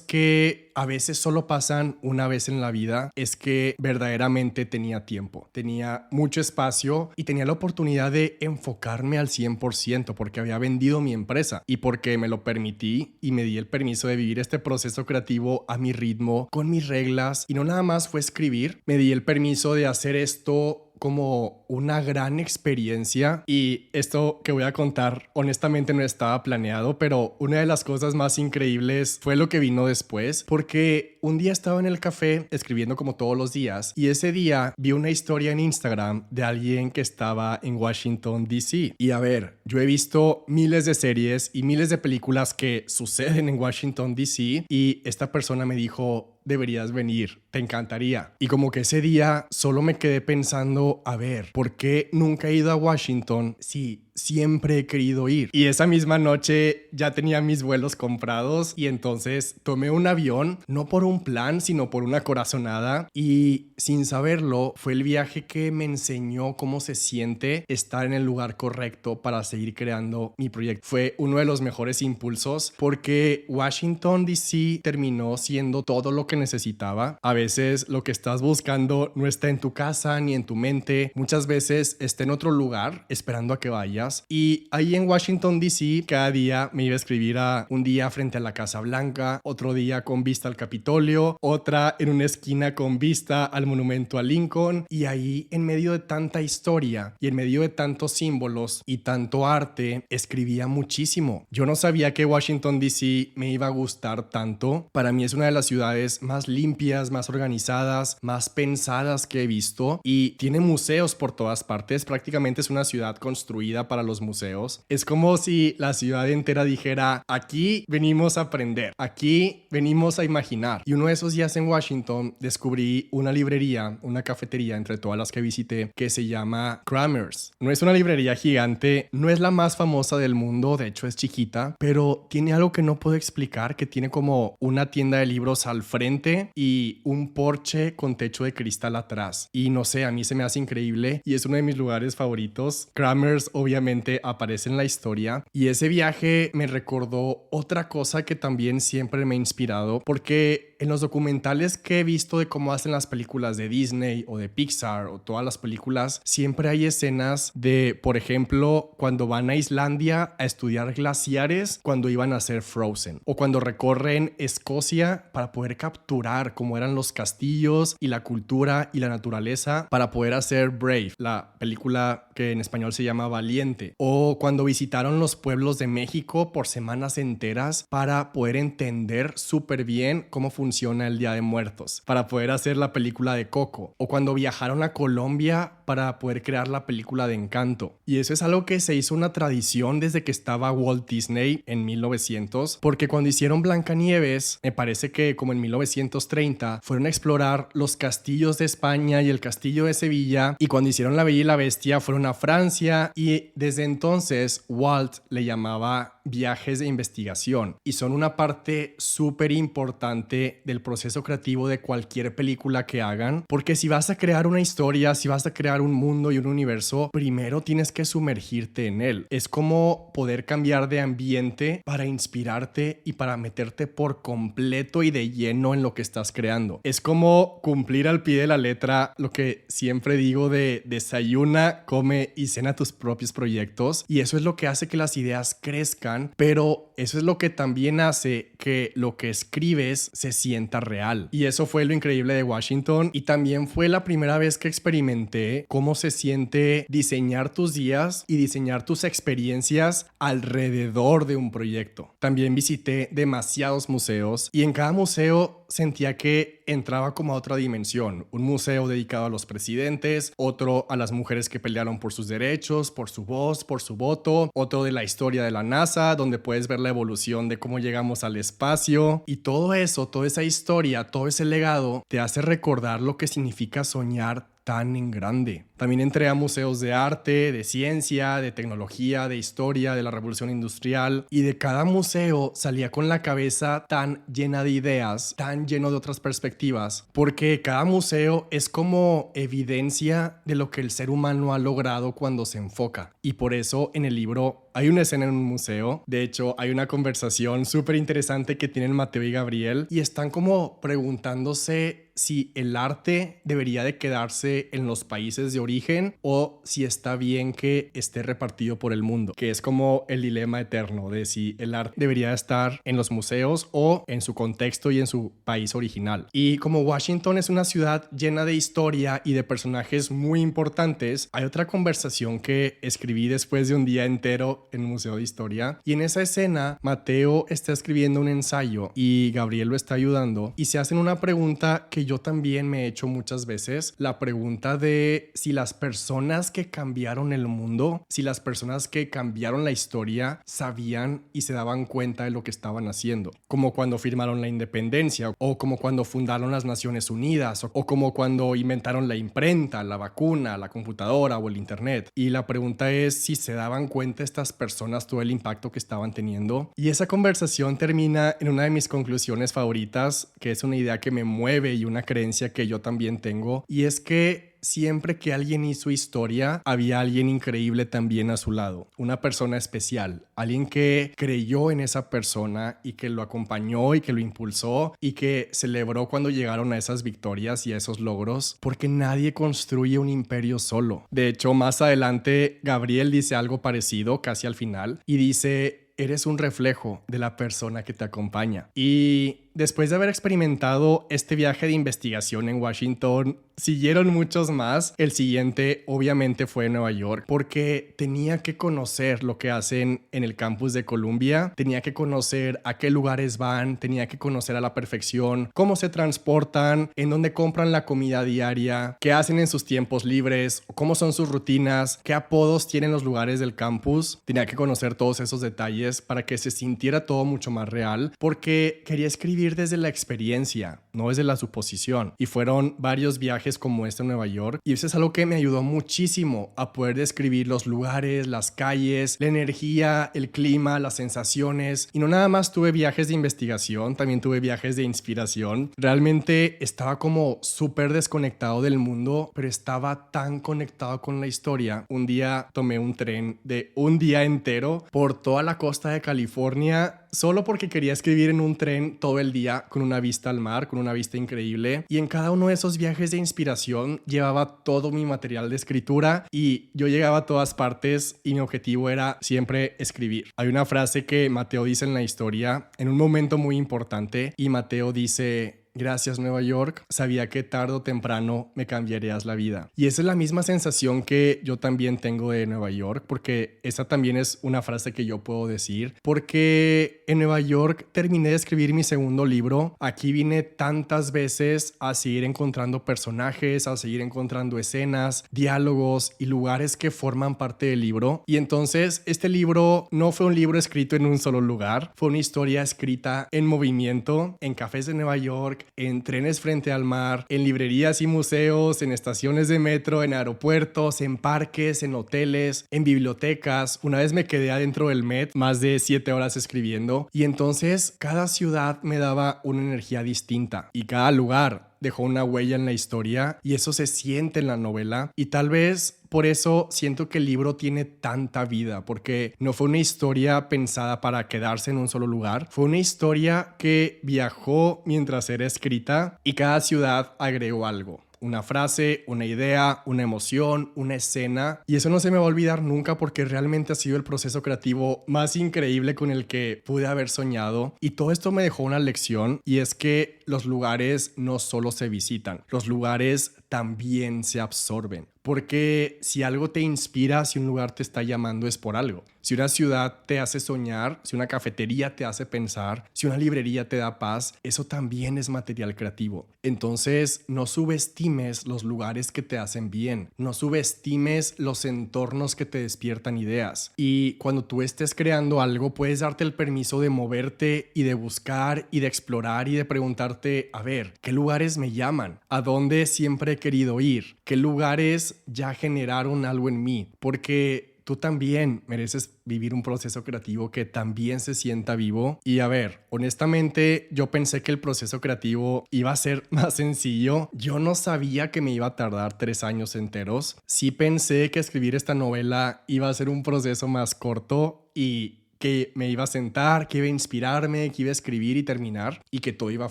que a veces solo pasan una vez en la vida es que verdaderamente tenía tiempo, tenía mucho espacio y tenía la oportunidad de enfocarme al 100% porque había vendido mi empresa y porque me lo permití y me di el permiso de vivir este proceso creativo a mi ritmo, con mis reglas. Y no nada más fue escribir, me di el permiso de hacer esto como una gran experiencia. Y esto que voy a contar honestamente no estaba planeado, pero una de las cosas más increíbles fue lo que vino después, porque un día estaba en el café escribiendo como todos los días, y ese día vi una historia en Instagram de alguien que estaba en Washington, D.C. Y a ver, yo he visto miles de series y miles de películas que suceden en Washington, D.C. y esta persona me dijo: deberías venir, te encantaría. Y como que ese día solo me quedé pensando, a ver, ¿por qué nunca he ido a Washington si siempre he querido ir? Y esa misma noche ya tenía mis vuelos comprados, y entonces tomé un avión, no por un plan, sino por una corazonada, y sin saberlo fue el viaje que me enseñó cómo se siente estar en el lugar correcto para seguir creando mi proyecto. Fue uno de los mejores impulsos porque Washington DC terminó siendo todo lo que necesitaba. A veces lo que estás buscando no está en tu casa ni en tu mente, muchas veces está en otro lugar esperando a que vayas. historias. Y ahí en Washington, D.C., cada día me iba a escribir a un día frente a la Casa Blanca, otro día con vista al Capitolio, otra en una esquina con vista al monumento a Lincoln. Y ahí, en medio de tanta historia y en medio de tantos símbolos y tanto arte, escribía muchísimo. Yo no sabía que Washington, D.C. me iba a gustar tanto. Para mí es una de las ciudades más limpias, más organizadas, más pensadas que he visto, y tiene museos por todas partes. Prácticamente es una ciudad construida para los museos. Es como si la ciudad entera dijera: aquí venimos a aprender, aquí venimos a imaginar. Y uno de esos días en Washington descubrí una librería, una cafetería entre todas las que visité, que se llama Kramer's. No es una librería gigante, no es la más famosa del mundo, de hecho es chiquita, pero tiene algo que no puedo explicar, que tiene como una tienda de libros al frente y un porche con techo de cristal atrás. Y no sé, a mí se me hace increíble y es uno de mis lugares favoritos. Kramer's obviamente aparece en la historia, y ese viaje me recordó otra cosa que también siempre me ha inspirado, porque en los documentales que he visto de cómo hacen las películas de Disney o de Pixar o todas las películas, siempre hay escenas de, por ejemplo, cuando van a Islandia a estudiar glaciares, cuando iban a hacer Frozen, o cuando recorren Escocia para poder capturar cómo eran los castillos y la cultura y la naturaleza para poder hacer Brave, la película que en español se llama Valiente, o cuando visitaron los pueblos de México por semanas enteras para poder entender súper bien cómo funciona el Día de Muertos, para poder hacer la película de Coco, o cuando viajaron a Colombia para poder crear la película de Encanto. Y eso es algo que se hizo una tradición desde que estaba Walt Disney en 1900, porque cuando hicieron Blancanieves, me parece que como en 1930, fueron a explorar los castillos de España y el castillo de Sevilla, y cuando hicieron La Bella y la Bestia fueron a Francia, y desde entonces Walt le llamaba viajes de investigación, y son una parte súper importante del proceso creativo de cualquier película que hagan, porque si vas a crear una historia, si vas a crear un mundo y un universo, primero tienes que sumergirte en él. Es como poder cambiar de ambiente para inspirarte y para meterte por completo y de lleno en lo que estás creando. Es como cumplir al pie de la letra lo que siempre digo de desayuna, come y cena tus propios proyectos, y eso es lo que hace que las ideas crezcan, pero eso es lo que también hace que lo que escribes se sienta real. Y eso fue lo increíble de Washington, y también fue la primera vez que experimenté cómo se siente diseñar tus días y diseñar tus experiencias alrededor de un proyecto. También visité demasiados museos, y en cada museo sentía que entraba como a otra dimensión. Un museo dedicado a los presidentes, otro a las mujeres que pelearon por sus derechos, por su voz, por su voto, otro de la historia de la NASA, donde puedes ver la evolución de cómo llegamos al espacio. Y todo eso, toda esa historia, todo ese legado te hace recordar lo que significa soñar tan en grande. También entré a museos de arte, de ciencia, de tecnología, de historia, de la revolución industrial, y de cada museo salía con la cabeza tan llena de ideas, tan lleno de otras perspectivas, porque cada museo es como evidencia de lo que el ser humano ha logrado cuando se enfoca. Y por eso en el libro hay una escena en un museo, de hecho hay una conversación súper interesante que tienen Mateo y Gabriel, y están como preguntándose si el arte debería de quedarse en los países de origen o si está bien que esté repartido por el mundo, que es como el dilema eterno de si el arte debería estar en los museos o en su contexto y en su país original. Y como Washington es una ciudad llena de historia y de personajes muy importantes, hay otra conversación que escribí después de un día entero en un museo de historia, y en esa escena Mateo está escribiendo un ensayo y Gabriel lo está ayudando, y se hacen una pregunta que yo también me he hecho muchas veces, la pregunta de si las personas que cambiaron el mundo, si las personas que cambiaron la historia sabían y se daban cuenta de lo que estaban haciendo, como cuando firmaron la independencia, o como cuando fundaron las Naciones Unidas, o como cuando inventaron la imprenta, la vacuna, la computadora o el internet. Y la pregunta es si se daban cuenta estas personas todo el impacto que estaban teniendo. Y esa conversación termina en una de mis conclusiones favoritas, que es una idea que me mueve y una creencia que yo también tengo, y es que siempre que alguien hizo historia, había alguien increíble también a su lado, una persona especial, alguien que creyó en esa persona y que lo acompañó y que lo impulsó y que celebró cuando llegaron a esas victorias y a esos logros, porque nadie construye un imperio solo. De hecho, más adelante, Gabriel dice algo parecido, casi al final, y dice: eres un reflejo de la persona que te acompaña. Y después de haber experimentado este viaje de investigación en Washington, siguieron muchos más. El siguiente obviamente fue Nueva York, porque tenía que conocer lo que hacen en el campus de Columbia, tenía que conocer a qué lugares van, tenía que conocer a la perfección cómo se transportan, en dónde compran la comida diaria, qué hacen en sus tiempos libres, cómo son sus rutinas, qué apodos tienen los lugares del campus. Tenía que conocer todos esos detalles para que se sintiera todo mucho más real, porque quería escribir desde la experiencia, no desde la suposición. Y fueron varios viajes como este en Nueva York, y eso es algo que me ayudó muchísimo a poder describir los lugares, las calles, la energía, el clima, las sensaciones. Y no nada más tuve viajes de investigación, también tuve viajes de inspiración. Realmente estaba como súper desconectado del mundo, pero estaba tan conectado con la historia. Un día tomé un tren de un día entero por toda la costa de California, solo porque quería escribir en un tren todo el día con una vista al mar, con una vista increíble. Y en cada uno de esos viajes de inspiración llevaba todo mi material de escritura y yo llegaba a todas partes y mi objetivo era siempre escribir. Hay una frase que Mateo dice en la historia en un momento muy importante, y Mateo dice: gracias, Nueva York, sabía que tarde o temprano me cambiarías la vida. Y esa es la misma sensación que yo también tengo de Nueva York, porque esa también es una frase que yo puedo decir, porque en Nueva York terminé de escribir mi segundo libro. Aquí vine tantas veces a seguir encontrando personajes, a seguir encontrando escenas, diálogos y lugares que forman parte del libro. Y entonces este libro no fue un libro escrito en un solo lugar, fue una historia escrita en movimiento, en cafés de Nueva York, en trenes frente al mar, en librerías y museos, en estaciones de metro, en aeropuertos, en parques, en hoteles, en bibliotecas. Una vez me quedé adentro del Met más de 7 horas escribiendo, y entonces cada ciudad me daba una energía distinta y cada lugar dejó una huella en la historia, y eso se siente en la novela. Y tal vez por eso siento que el libro tiene tanta vida, porque no fue una historia pensada para quedarse en un solo lugar, fue una historia que viajó mientras era escrita, y cada ciudad agregó algo. Una frase, una idea, una emoción, una escena. Y eso no se me va a olvidar nunca, porque realmente ha sido el proceso creativo más increíble con el que pude haber soñado. Y todo esto me dejó una lección, y es que los lugares no solo se visitan, los lugares también se absorben. Porque si algo te inspira, si un lugar te está llamando, es por algo. Si una ciudad te hace soñar, si una cafetería te hace pensar, si una librería te da paz, eso también es material creativo. Entonces, no subestimes los lugares que te hacen bien, no subestimes los entornos que te despiertan ideas. Y cuando tú estés creando algo, puedes darte el permiso de moverte y de buscar y de explorar y de preguntarte: a ver, ¿qué lugares me llaman? ¿A dónde siempre he querido ir? ¿Qué lugares ya generaron algo en mí? Porque tú también mereces vivir un proceso creativo que también se sienta vivo. Y a ver, honestamente, yo pensé que el proceso creativo iba a ser más sencillo. Yo no sabía que me iba a tardar 3 años enteros. Sí pensé que escribir esta novela iba a ser un proceso más corto, y que me iba a sentar, que iba a inspirarme, que iba a escribir y terminar, y que todo iba a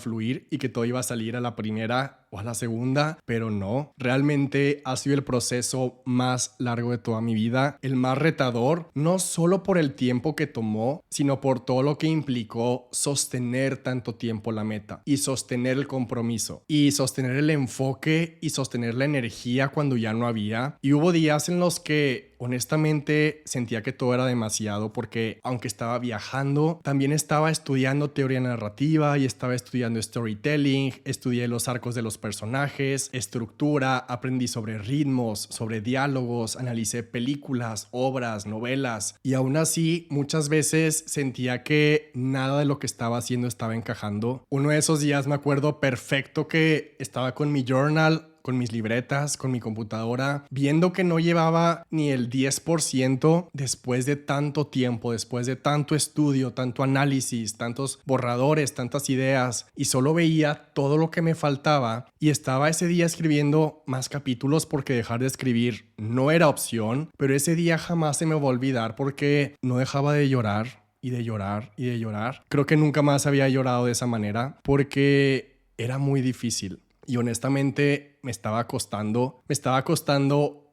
fluir y que todo iba a salir a la primera o a la segunda, pero no. Realmente ha sido el proceso más largo de toda mi vida, el más retador, no solo por el tiempo que tomó, sino por todo lo que implicó sostener tanto tiempo la meta, y sostener el compromiso, y sostener el enfoque, y sostener la energía cuando ya no había. Y hubo días en los que honestamente sentía que todo era demasiado, porque aunque estaba viajando, también estaba estudiando teoría narrativa y estaba estudiando storytelling, estudié los arcos de los personajes, estructura, aprendí sobre ritmos, sobre diálogos, analicé películas, obras, novelas, y aún así muchas veces sentía que nada de lo que estaba haciendo estaba encajando. Uno de esos días me acuerdo perfecto que estaba con mi journal, con mis libretas, con mi computadora, viendo que no llevaba ni el 10% después de tanto tiempo, después de tanto estudio, tanto análisis, tantos borradores, tantas ideas, y solo veía todo lo que me faltaba y estaba ese día escribiendo más capítulos porque dejar de escribir no era opción, pero ese día jamás se me va a olvidar porque no dejaba de llorar y de llorar y de llorar. Creo que nunca más había llorado de esa manera porque era muy difícil. Y honestamente me estaba costando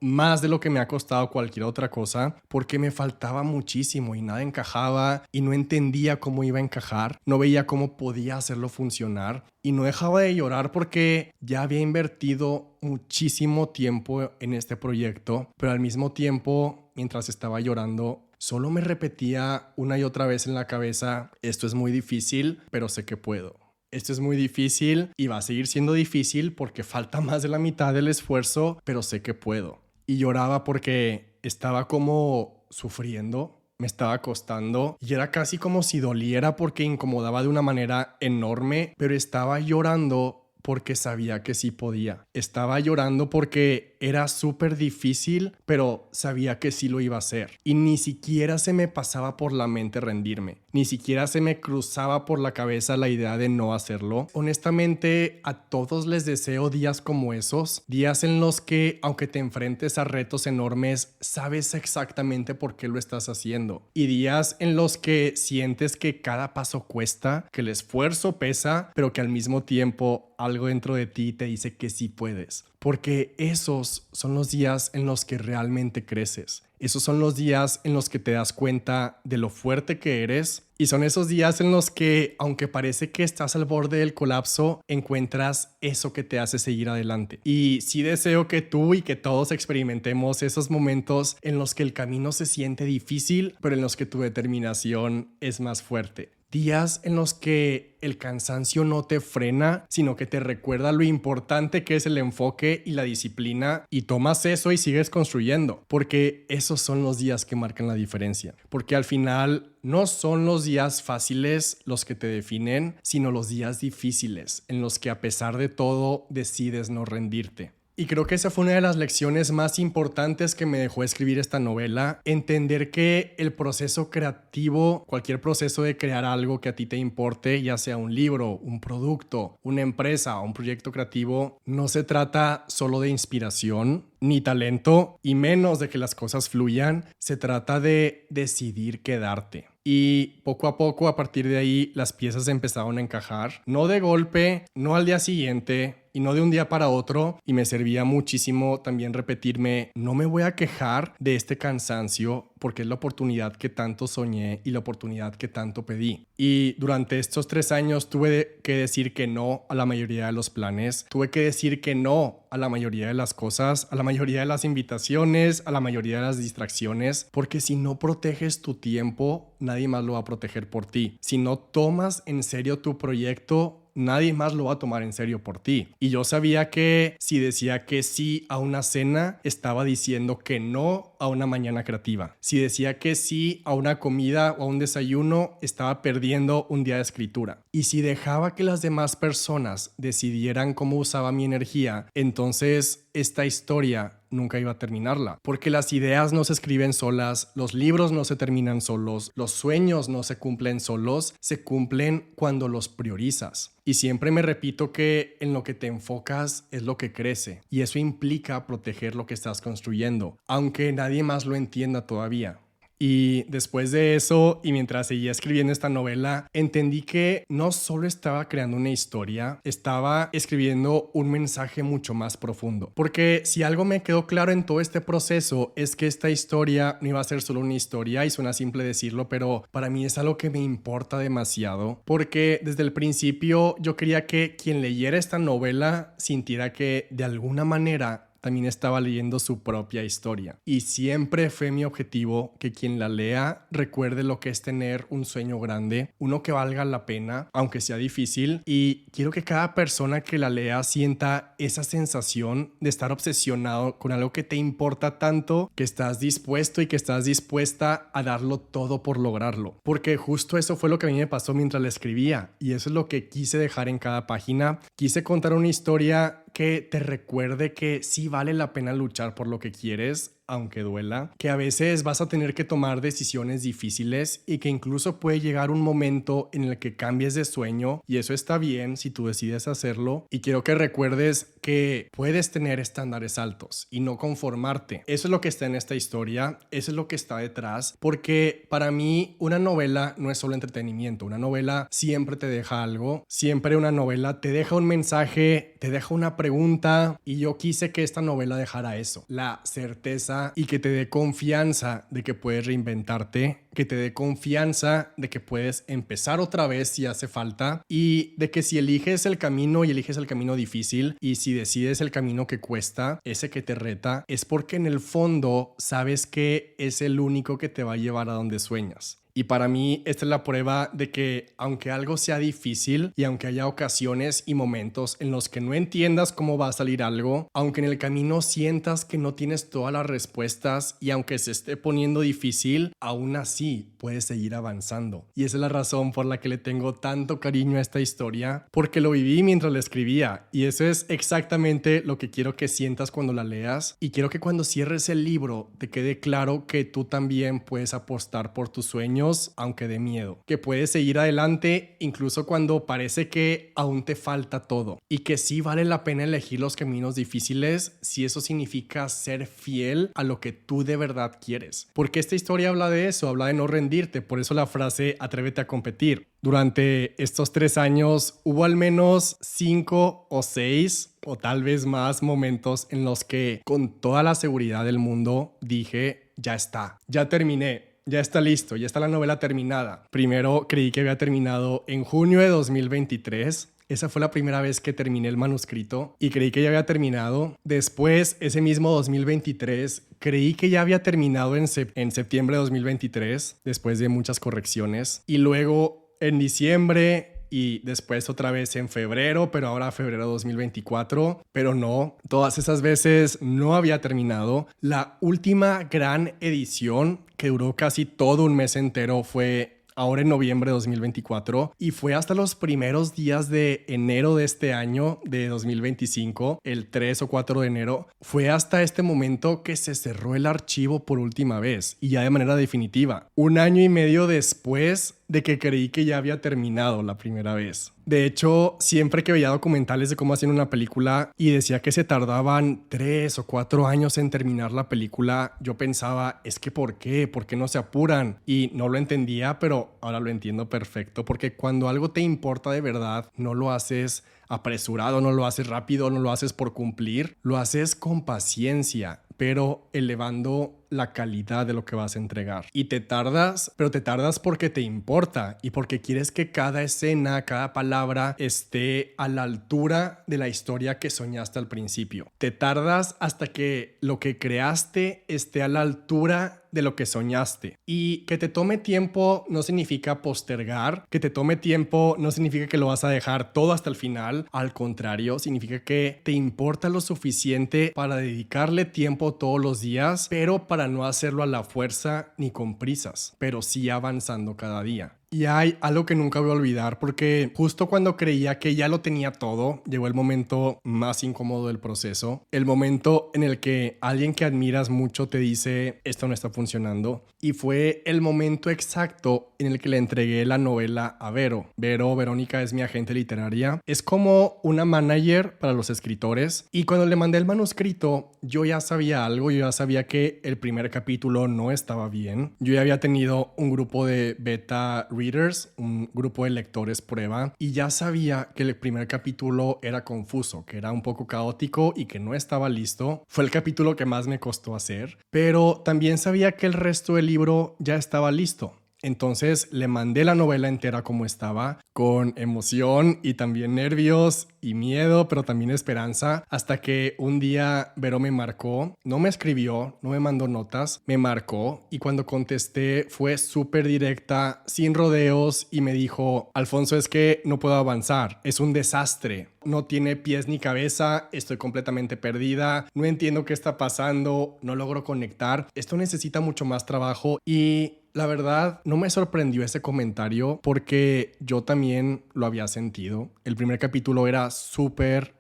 más de lo que me ha costado cualquier otra cosa porque me faltaba muchísimo y nada encajaba y no entendía cómo iba a encajar, no veía cómo podía hacerlo funcionar y no dejaba de llorar porque ya había invertido muchísimo tiempo en este proyecto, pero al mismo tiempo, mientras estaba llorando, solo me repetía una y otra vez en la cabeza: esto es muy difícil, pero sé que puedo. Esto es muy difícil y va a seguir siendo difícil porque falta más de la mitad del esfuerzo, pero sé que puedo. Y lloraba porque estaba como sufriendo, me estaba costando y era casi como si doliera porque incomodaba de una manera enorme, pero estaba llorando porque sabía que sí podía. Estaba llorando porque era súper difícil, pero sabía que sí lo iba a hacer. Y ni siquiera se me pasaba por la mente rendirme. Ni siquiera se me cruzaba por la cabeza la idea de no hacerlo. Honestamente, a todos les deseo días como esos. Días en los que, aunque te enfrentes a retos enormes, sabes exactamente por qué lo estás haciendo. Y días en los que sientes que cada paso cuesta, que el esfuerzo pesa, pero que al mismo tiempo algo dentro de ti te dice que sí puedes. Porque esos son los días en los que realmente creces. Esos son los días en los que te das cuenta de lo fuerte que eres. Y son esos días en los que, aunque parece que estás al borde del colapso, encuentras eso que te hace seguir adelante. Y sí deseo que tú y que todos experimentemos esos momentos en los que el camino se siente difícil, pero en los que tu determinación es más fuerte. Días en los que el cansancio no te frena, sino que te recuerda lo importante que es el enfoque y la disciplina, y tomas eso y sigues construyendo, porque esos son los días que marcan la diferencia. Porque al final no son los días fáciles los que te definen, sino los días difíciles en los que a pesar de todo decides no rendirte. Y creo que esa fue una de las lecciones más importantes que me dejó escribir esta novela. Entender que el proceso creativo, cualquier proceso de crear algo que a ti te importe, ya sea un libro, un producto, una empresa o un proyecto creativo, no se trata solo de inspiración ni talento, y menos de que las cosas fluyan. Se trata de decidir quedarte. Y poco a poco, a partir de ahí, las piezas empezaron a encajar. No de golpe, no al día siguiente y no de un día para otro. Y me servía muchísimo también repetirme: no me voy a quejar de este cansancio porque es la oportunidad que tanto soñé y la oportunidad que tanto pedí. Y durante estos 3 años tuve que decir que no a la mayoría de los planes. Tuve que decir que no a la mayoría de las cosas, a la mayoría de las invitaciones, a la mayoría de las distracciones, porque si no proteges tu tiempo, nadie más lo va a proteger por ti. Si no tomas en serio tu proyecto, nadie más lo va a tomar en serio por ti. Y yo sabía que si decía que sí a una cena, estaba diciendo que no a una mañana creativa. Si decía que sí a una comida o a un desayuno, estaba perdiendo un día de escritura. Y si dejaba que las demás personas decidieran cómo usaba mi energía, entonces esta historia nunca iba a terminarla, porque las ideas no se escriben solas, los libros no se terminan solos, los sueños no se cumplen solos, se cumplen cuando los priorizas. Y siempre me repito que en lo que te enfocas es lo que crece, y eso implica proteger lo que estás construyendo, aunque nadie más lo entienda todavía. Y después de eso, y mientras seguía escribiendo esta novela, entendí que no solo estaba creando una historia, estaba escribiendo un mensaje mucho más profundo. Porque si algo me quedó claro en todo este proceso es que esta historia no iba a ser solo una historia, y suena simple decirlo, pero para mí es algo que me importa demasiado. Porque desde el principio yo quería que quien leyera esta novela sintiera que de alguna manera también estaba leyendo su propia historia. Y siempre fue mi objetivo que quien la lea recuerde lo que es tener un sueño grande, uno que valga la pena, aunque sea difícil. Y quiero que cada persona que la lea sienta esa sensación de estar obsesionado con algo que te importa tanto, que estás dispuesto y que estás dispuesta a darlo todo por lograrlo. Porque justo eso fue lo que a mí me pasó mientras la escribía. Y eso es lo que quise dejar en cada página. Quise contar una historia que te recuerde que sí vale la pena luchar por lo que quieres, aunque duela, que a veces vas a tener que tomar decisiones difíciles y que incluso puede llegar un momento en el que cambies de sueño y eso está bien si tú decides hacerlo. Y quiero que recuerdes que puedes tener estándares altos y no conformarte. Eso es lo que está en esta historia, eso es lo que está detrás, porque para mí una novela no es solo entretenimiento, una novela siempre te deja algo, siempre una novela te deja un mensaje, te deja una pregunta y yo quise que esta novela dejara eso, la certeza y que te dé confianza de que puedes reinventarte, que te dé confianza de que puedes empezar otra vez si hace falta y de que si eliges el camino y eliges el camino difícil y si decides el camino que cuesta, ese que te reta, es porque en el fondo sabes que es el único que te va a llevar a donde sueñas. Y para mí esta es la prueba de que aunque algo sea difícil y aunque haya ocasiones y momentos en los que no entiendas cómo va a salir algo, aunque en el camino sientas que no tienes todas las respuestas y aunque se esté poniendo difícil, aún así puedes seguir avanzando. Y esa es la razón por la que le tengo tanto cariño a esta historia, porque lo viví mientras la escribía y eso es exactamente lo que quiero que sientas cuando la leas y quiero que cuando cierres el libro te quede claro que tú también puedes apostar por tus sueños aunque de miedo, que puedes seguir adelante incluso cuando parece que aún te falta todo y que sí vale la pena elegir los caminos difíciles si eso significa ser fiel a lo que tú de verdad quieres, porque esta historia habla de eso, habla de no rendirte, por eso la frase atrévete a competir. Durante estos 3 años hubo al menos 5 o 6 o tal vez más momentos en los que con toda la seguridad del mundo dije ya está, ya terminé. Ya está listo, ya está la novela terminada. Primero creí que había terminado en junio de 2023. Esa fue la primera vez que terminé el manuscrito y creí que ya había terminado. Después, ese mismo 2023, creí que ya había terminado en septiembre de 2023, después de muchas correcciones. Y luego en diciembre y después otra vez en febrero, pero ahora febrero 2024. Pero no, todas esas veces no había terminado. La última gran edición, que duró casi todo un mes entero, fue ahora en noviembre de 2024 y fue hasta los primeros días de enero de este año de 2025, el 3 o 4 de enero, fue hasta este momento que se cerró el archivo por última vez y ya de manera definitiva. 1 año y medio después de que creí que ya había terminado la primera vez. De hecho, siempre que veía documentales de cómo hacían una película y decía que se tardaban 3 o 4 años en terminar la película, yo pensaba, es que ¿por qué? ¿Por qué no se apuran? Y no lo entendía, pero ahora lo entiendo perfecto, porque cuando algo te importa de verdad, no lo haces apresurado, no lo haces rápido, no lo haces por cumplir, lo haces con paciencia, pero elevando la calidad de lo que vas a entregar. Y te tardas, pero te tardas porque te importa y porque quieres que cada escena, cada palabra esté a la altura de la historia que soñaste al principio. Te tardas hasta que lo que creaste esté a la altura de lo que soñaste. Y que te tome tiempo no significa postergar, que te tome tiempo no significa que lo vas a dejar todo hasta el final. Al contrario, significa que te importa lo suficiente para dedicarle tiempo todos los días, pero para no hacerlo a la fuerza ni con prisas, pero sí avanzando cada día. Y hay algo que nunca voy a olvidar, porque justo cuando creía que ya lo tenía todo, llegó el momento más incómodo del proceso, el momento en el que alguien que admiras mucho te dice esto no está funcionando, y fue el momento exacto en el que le entregué la novela a Vero. Verónica es mi agente literaria, es como una manager para los escritores, y cuando le mandé el manuscrito yo ya sabía algo, yo ya sabía que el primer capítulo no estaba bien, yo ya había tenido un grupo de beta readers, un grupo de lectores prueba, y ya sabía que el primer capítulo era confuso, que era un poco caótico y que no estaba listo. Fue el capítulo que más me costó hacer, pero también sabía que el resto del libro ya estaba listo. Entonces le mandé la novela entera como estaba, con emoción y también nervios y miedo, pero también esperanza, hasta que un día Vero me marcó, no me escribió, no me mandó notas, me marcó y cuando contesté fue súper directa, sin rodeos y me dijo, Alfonso, es que no puedo avanzar, es un desastre. No tiene pies ni cabeza, estoy completamente perdida, no entiendo qué está pasando, no logro conectar, esto necesita mucho más trabajo y la verdad no me sorprendió ese comentario porque yo también lo había sentido. El primer capítulo era súper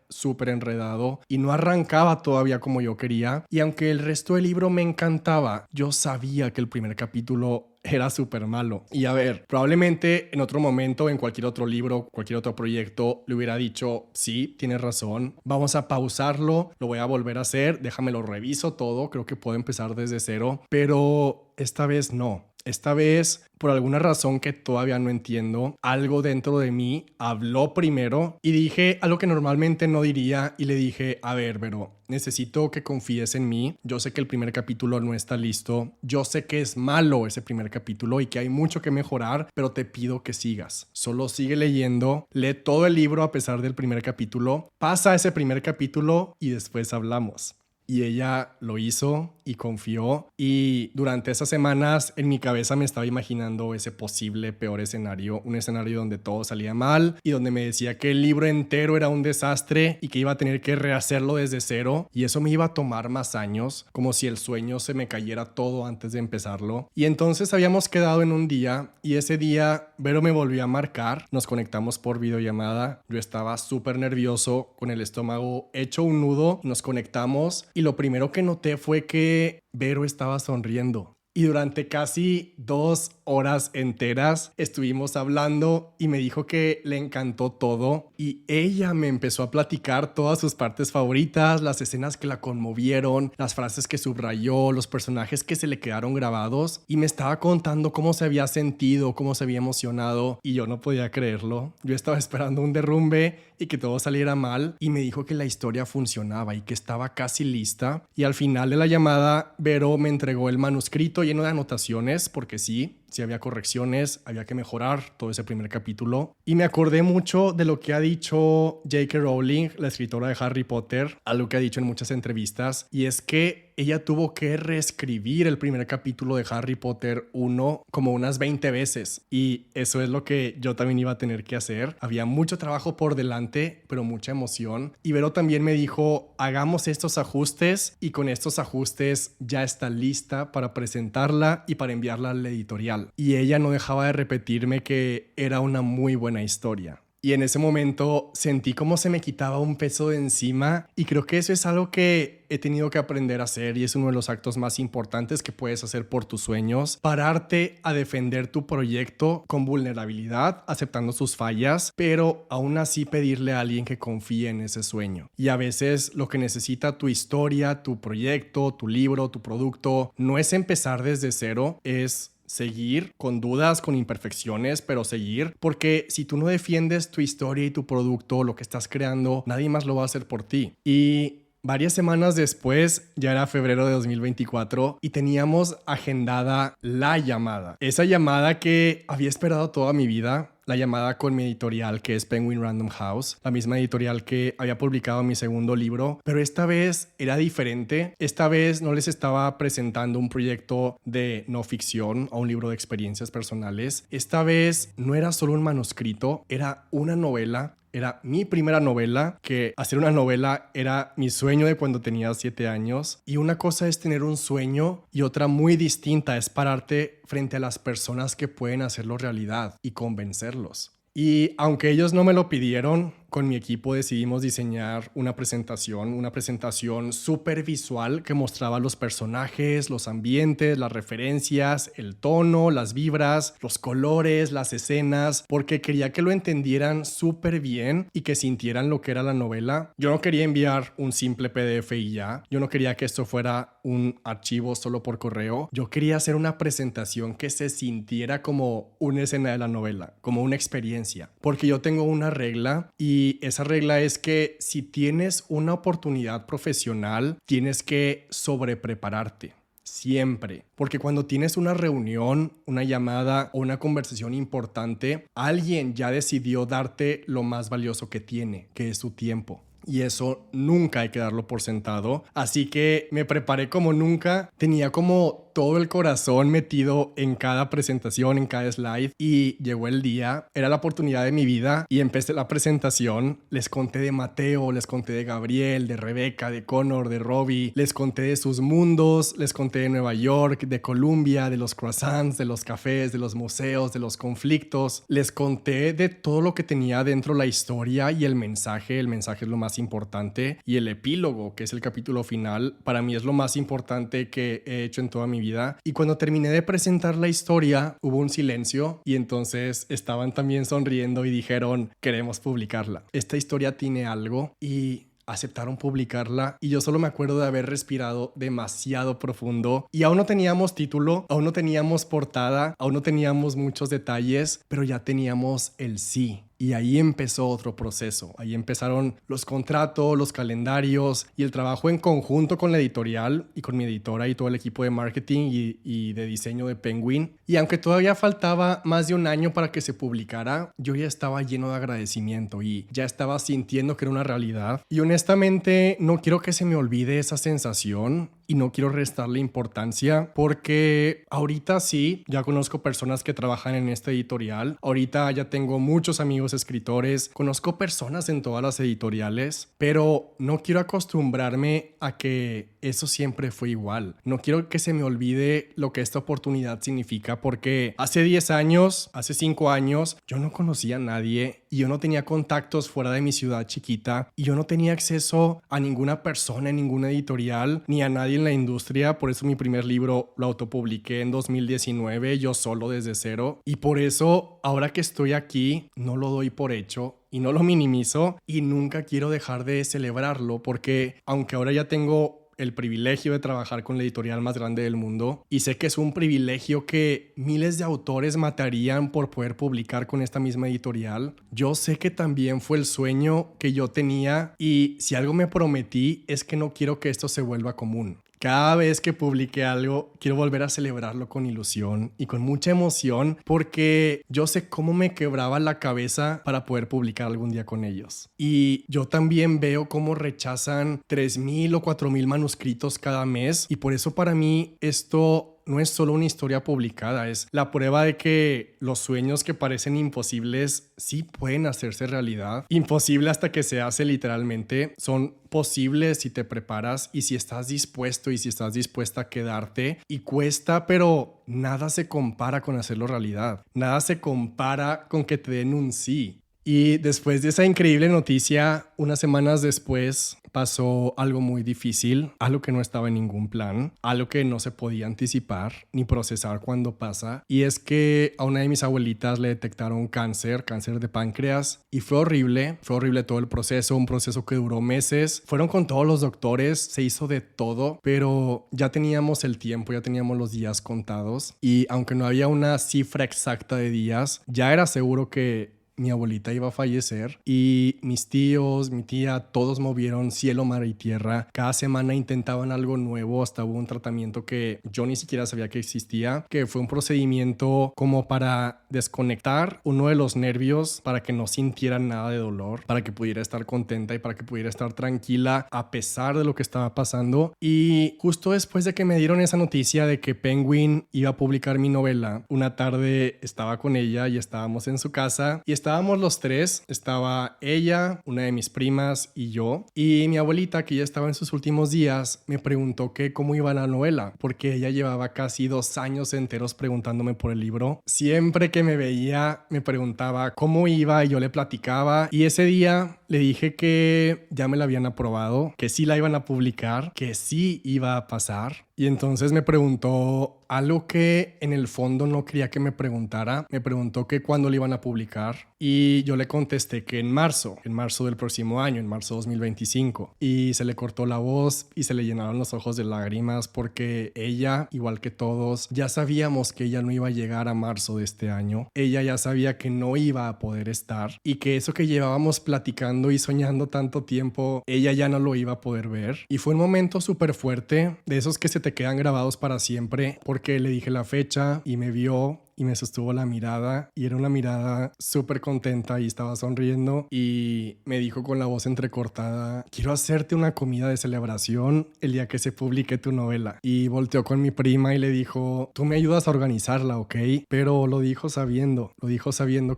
enredado y no arrancaba todavía como yo quería. Y aunque el resto del libro me encantaba, yo sabía que el primer capítulo era súper malo. Y a ver, probablemente en otro momento, en cualquier otro libro, cualquier otro proyecto, le hubiera dicho, sí, tienes razón, vamos a pausarlo, lo voy a volver a hacer, déjame lo reviso todo, creo que puedo empezar desde cero, pero esta vez no. Esta vez, por alguna razón que todavía no entiendo, algo dentro de mí habló primero y dije algo que normalmente no diría y le dije, a ver, pero necesito que confíes en mí. Yo sé que el primer capítulo no está listo. Yo sé que es malo ese primer capítulo y que hay mucho que mejorar, pero te pido que sigas. Solo sigue leyendo, lee todo el libro a pesar del primer capítulo, pasa ese primer capítulo y después hablamos. Y ella lo hizo y confió, y durante esas semanas en mi cabeza me estaba imaginando ese posible peor escenario, un escenario donde todo salía mal y donde me decía que el libro entero era un desastre y que iba a tener que rehacerlo desde cero, y eso me iba a tomar más años, como si el sueño se me cayera todo antes de empezarlo. Y entonces habíamos quedado en un día, y ese día Vero me volvió a marcar, nos conectamos por videollamada, yo estaba súper nervioso, con el estómago hecho un nudo, nos conectamos y lo primero que noté fue que Vero estaba sonriendo. Y durante casi 2 horas enteras estuvimos hablando y me dijo que le encantó todo, y ella me empezó a platicar todas sus partes favoritas, las escenas que la conmovieron, las frases que subrayó, los personajes que se le quedaron grabados, y me estaba contando cómo se había sentido, cómo se había emocionado, y yo no podía creerlo. Yo estaba esperando un derrumbe y que todo saliera mal, y me dijo que la historia funcionaba y que estaba casi lista. Y al final de la llamada, Vero me entregó el manuscrito lleno de anotaciones, porque sí había correcciones, había que mejorar todo ese primer capítulo. Y me acordé mucho de lo que ha dicho J.K. Rowling, la escritora de Harry Potter, algo que ha dicho en muchas entrevistas, y es que ella tuvo que reescribir el primer capítulo de Harry Potter 1 como unas 20 veces. Y eso es lo que yo también iba a tener que hacer. Había mucho trabajo por delante, pero mucha emoción. Y Vero también me dijo, hagamos estos ajustes, y con estos ajustes ya está lista para presentarla y para enviarla a la editorial. Y ella no dejaba de repetirme que era una muy buena historia. Y en ese momento sentí como se me quitaba un peso de encima, y creo que eso es algo que he tenido que aprender a hacer, y es uno de los actos más importantes que puedes hacer por tus sueños: pararte a defender tu proyecto con vulnerabilidad, aceptando sus fallas, pero aún así pedirle a alguien que confíe en ese sueño. Y a veces lo que necesita tu historia, tu proyecto, tu libro, tu producto, no es empezar desde cero, es seguir con dudas, con imperfecciones, pero seguir, porque si tú no defiendes tu historia y tu producto, lo que estás creando, nadie más lo va a hacer por ti. Y varias semanas después, ya era febrero de 2024, y teníamos agendada la llamada. Esa llamada que había esperado toda mi vida. La llamada con mi editorial, que es Penguin Random House, la misma editorial que había publicado mi segundo libro, pero esta vez era diferente. Esta vez no les estaba presentando un proyecto de no ficción o un libro de experiencias personales. Esta vez no era solo un manuscrito, era una novela. Era mi primera novela, que hacer una novela era mi sueño de cuando tenía 7 años. Y una cosa es tener un sueño y otra muy distinta es pararte frente a las personas que pueden hacerlo realidad y convencerlos. Y aunque ellos no me lo pidieron, con mi equipo decidimos diseñar una presentación súper visual que mostraba los personajes, los ambientes, las referencias, el tono, las vibras, los colores, las escenas, porque quería que lo entendieran súper bien y que sintieran lo que era la novela. Yo no quería enviar un simple PDF y ya. Yo no quería que esto fuera un archivo solo por correo. Yo quería hacer una presentación que se sintiera como una escena de la novela, como una experiencia. Porque yo tengo una regla, y esa regla es que si tienes una oportunidad profesional, tienes que sobreprepararte. Siempre. Porque cuando tienes una reunión, una llamada o una conversación importante, alguien ya decidió darte lo más valioso que tiene, que es su tiempo. Y eso nunca hay que darlo por sentado. Así que me preparé como nunca. Tenía como todo el corazón metido en cada presentación, en cada slide. Y llegó el día, era la oportunidad de mi vida y empecé la presentación. Les conté de Mateo, les conté de Gabriel, de Rebeca, de Connor, de Robbie. Les conté de sus mundos, les conté de Nueva York, de Colombia, de los croissants, de los cafés, de los museos, de los conflictos. Les conté de todo lo que tenía dentro la historia y el mensaje. El mensaje es lo más importante. Y el epílogo, que es el capítulo final, para mí es lo más importante que he hecho en toda mi vida. Y cuando terminé de presentar la historia, hubo un silencio y entonces estaban también sonriendo y dijeron, queremos publicarla. Esta historia tiene algo y aceptaron publicarla y yo solo me acuerdo de haber respirado demasiado profundo y aún no teníamos título, aún no teníamos portada, aún no teníamos muchos detalles, pero ya teníamos el sí. Y ahí empezó otro proceso. Ahí empezaron los contratos, los calendarios y el trabajo en conjunto con la editorial y con mi editora y todo el equipo de marketing y de diseño de Penguin. Y aunque todavía faltaba más de un año para que se publicara, yo ya estaba lleno de agradecimiento y ya estaba sintiendo que era una realidad. Y honestamente no quiero que se me olvide esa sensación. Y no quiero restarle importancia porque ahorita sí, ya conozco personas que trabajan en esta editorial. Ahorita ya tengo muchos amigos escritores, conozco personas en todas las editoriales, pero no quiero acostumbrarme a que eso siempre fue igual. No quiero que se me olvide lo que esta oportunidad significa porque hace 10 años, hace 5 años, yo no conocía a nadie y yo no tenía contactos fuera de mi ciudad chiquita y yo no tenía acceso a ninguna persona en ninguna editorial ni a nadie en la industria. Por eso mi primer libro lo autopubliqué en 2019, yo solo desde cero. Y por eso ahora que estoy aquí no lo doy por hecho y no lo minimizo y nunca quiero dejar de celebrarlo porque aunque ahora ya tengo el privilegio de trabajar con la editorial más grande del mundo y sé que es un privilegio que miles de autores matarían por poder publicar con esta misma editorial, yo sé que también fue el sueño que yo tenía y si algo me prometí es que no quiero que esto se vuelva común. Cada vez que publique algo, quiero volver a celebrarlo con ilusión y con mucha emoción porque yo sé cómo me quebraba la cabeza para poder publicar algún día con ellos. Y yo también veo cómo rechazan 3,000 o 4,000 manuscritos cada mes y por eso para mí esto no es solo una historia publicada, es la prueba de que los sueños que parecen imposibles sí pueden hacerse realidad. Imposible hasta que se hace literalmente. Son posibles si te preparas y si estás dispuesto y si estás dispuesta a quedarte. Y cuesta, pero nada se compara con hacerlo realidad. Nada se compara con que te den un sí. Y después de esa increíble noticia, unas semanas después pasó algo muy difícil, algo que no estaba en ningún plan, algo que no se podía anticipar ni procesar cuando pasa. Y es que a una de mis abuelitas le detectaron cáncer de páncreas y fue horrible todo el proceso, un proceso que duró meses. Fueron con todos los doctores, se hizo de todo, pero ya teníamos el tiempo, ya teníamos los días contados y aunque no había una cifra exacta de días, ya era seguro que mi abuelita iba a fallecer y mis tíos, mi tía, todos movieron cielo, mar y tierra. Cada semana intentaban algo nuevo, hasta hubo un tratamiento que yo ni siquiera sabía que existía, que fue un procedimiento como para desconectar uno de los nervios para que no sintiera nada de dolor, para que pudiera estar contenta y para que pudiera estar tranquila a pesar de lo que estaba pasando. Y justo después de que me dieron esa noticia de que Penguin iba a publicar mi novela, una tarde estaba con ella y estábamos en su casa y estábamos los tres, estaba ella, una de mis primas y yo, y mi abuelita, que ya estaba en sus últimos días, me preguntó que cómo iba la novela, porque ella llevaba casi 2 años enteros preguntándome por el libro. Siempre que me veía me preguntaba cómo iba y yo le platicaba, y ese día le dije que ya me la habían aprobado, que sí la iban a publicar, que sí iba a pasar. Y entonces me preguntó algo que en el fondo no quería que me preguntara. Me preguntó que cuándo le iban a publicar y yo le contesté que en marzo del próximo año, en marzo 2025. Y se le cortó la voz y se le llenaron los ojos de lágrimas porque ella, igual que todos, ya sabíamos que ella no iba a llegar a marzo de este año. Ella ya sabía que no iba a poder estar y que eso que llevábamos platicando y soñando tanto tiempo, ella ya no lo iba a poder ver. Y fue un momento súper fuerte, de esos que se te quedan grabados para siempre, porque le dije la fecha y me vio y me sostuvo la mirada y era una mirada súper contenta y estaba sonriendo y me dijo con la voz entrecortada: quiero hacerte una comida de celebración el día que se publique tu novela. Y volteó con mi prima y le dijo: tú me ayudas a organizarla, ¿ok? Pero lo dijo sabiendo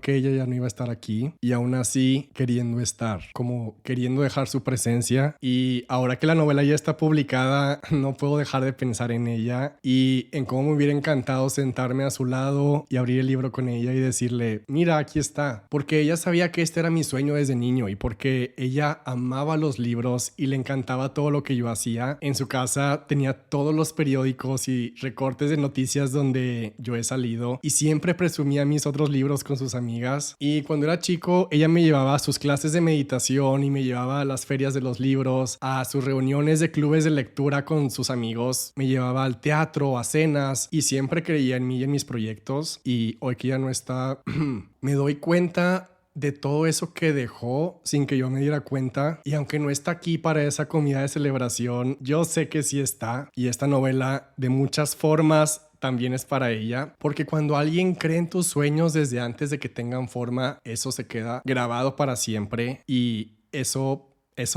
que ella ya no iba a estar aquí y aún así queriendo estar, como queriendo dejar su presencia. Y ahora que la novela ya está publicada, no puedo dejar de pensar en ella y en cómo me hubiera encantado sentarme a su lado y abrir el libro con ella y decirle: mira, aquí está. Porque ella sabía que este era mi sueño desde niño y porque ella amaba los libros y le encantaba todo lo que yo hacía. En su casa tenía todos los periódicos y recortes de noticias donde yo he salido y siempre presumía mis otros libros con sus amigas. Y cuando era chico, ella me llevaba a sus clases de meditación y me llevaba a las ferias de los libros, a sus reuniones de clubes de lectura con sus amigos, me llevaba al teatro, a cenas y siempre creía en mí y en mis proyectos. Y hoy que ya no está, me doy cuenta de todo eso que dejó sin que yo me diera cuenta. Y aunque no está aquí para esa comida de celebración, yo sé que sí está. Y esta novela de muchas formas también es para ella, porque cuando alguien cree en tus sueños desde antes de que tengan forma, eso se queda grabado para siempre y eso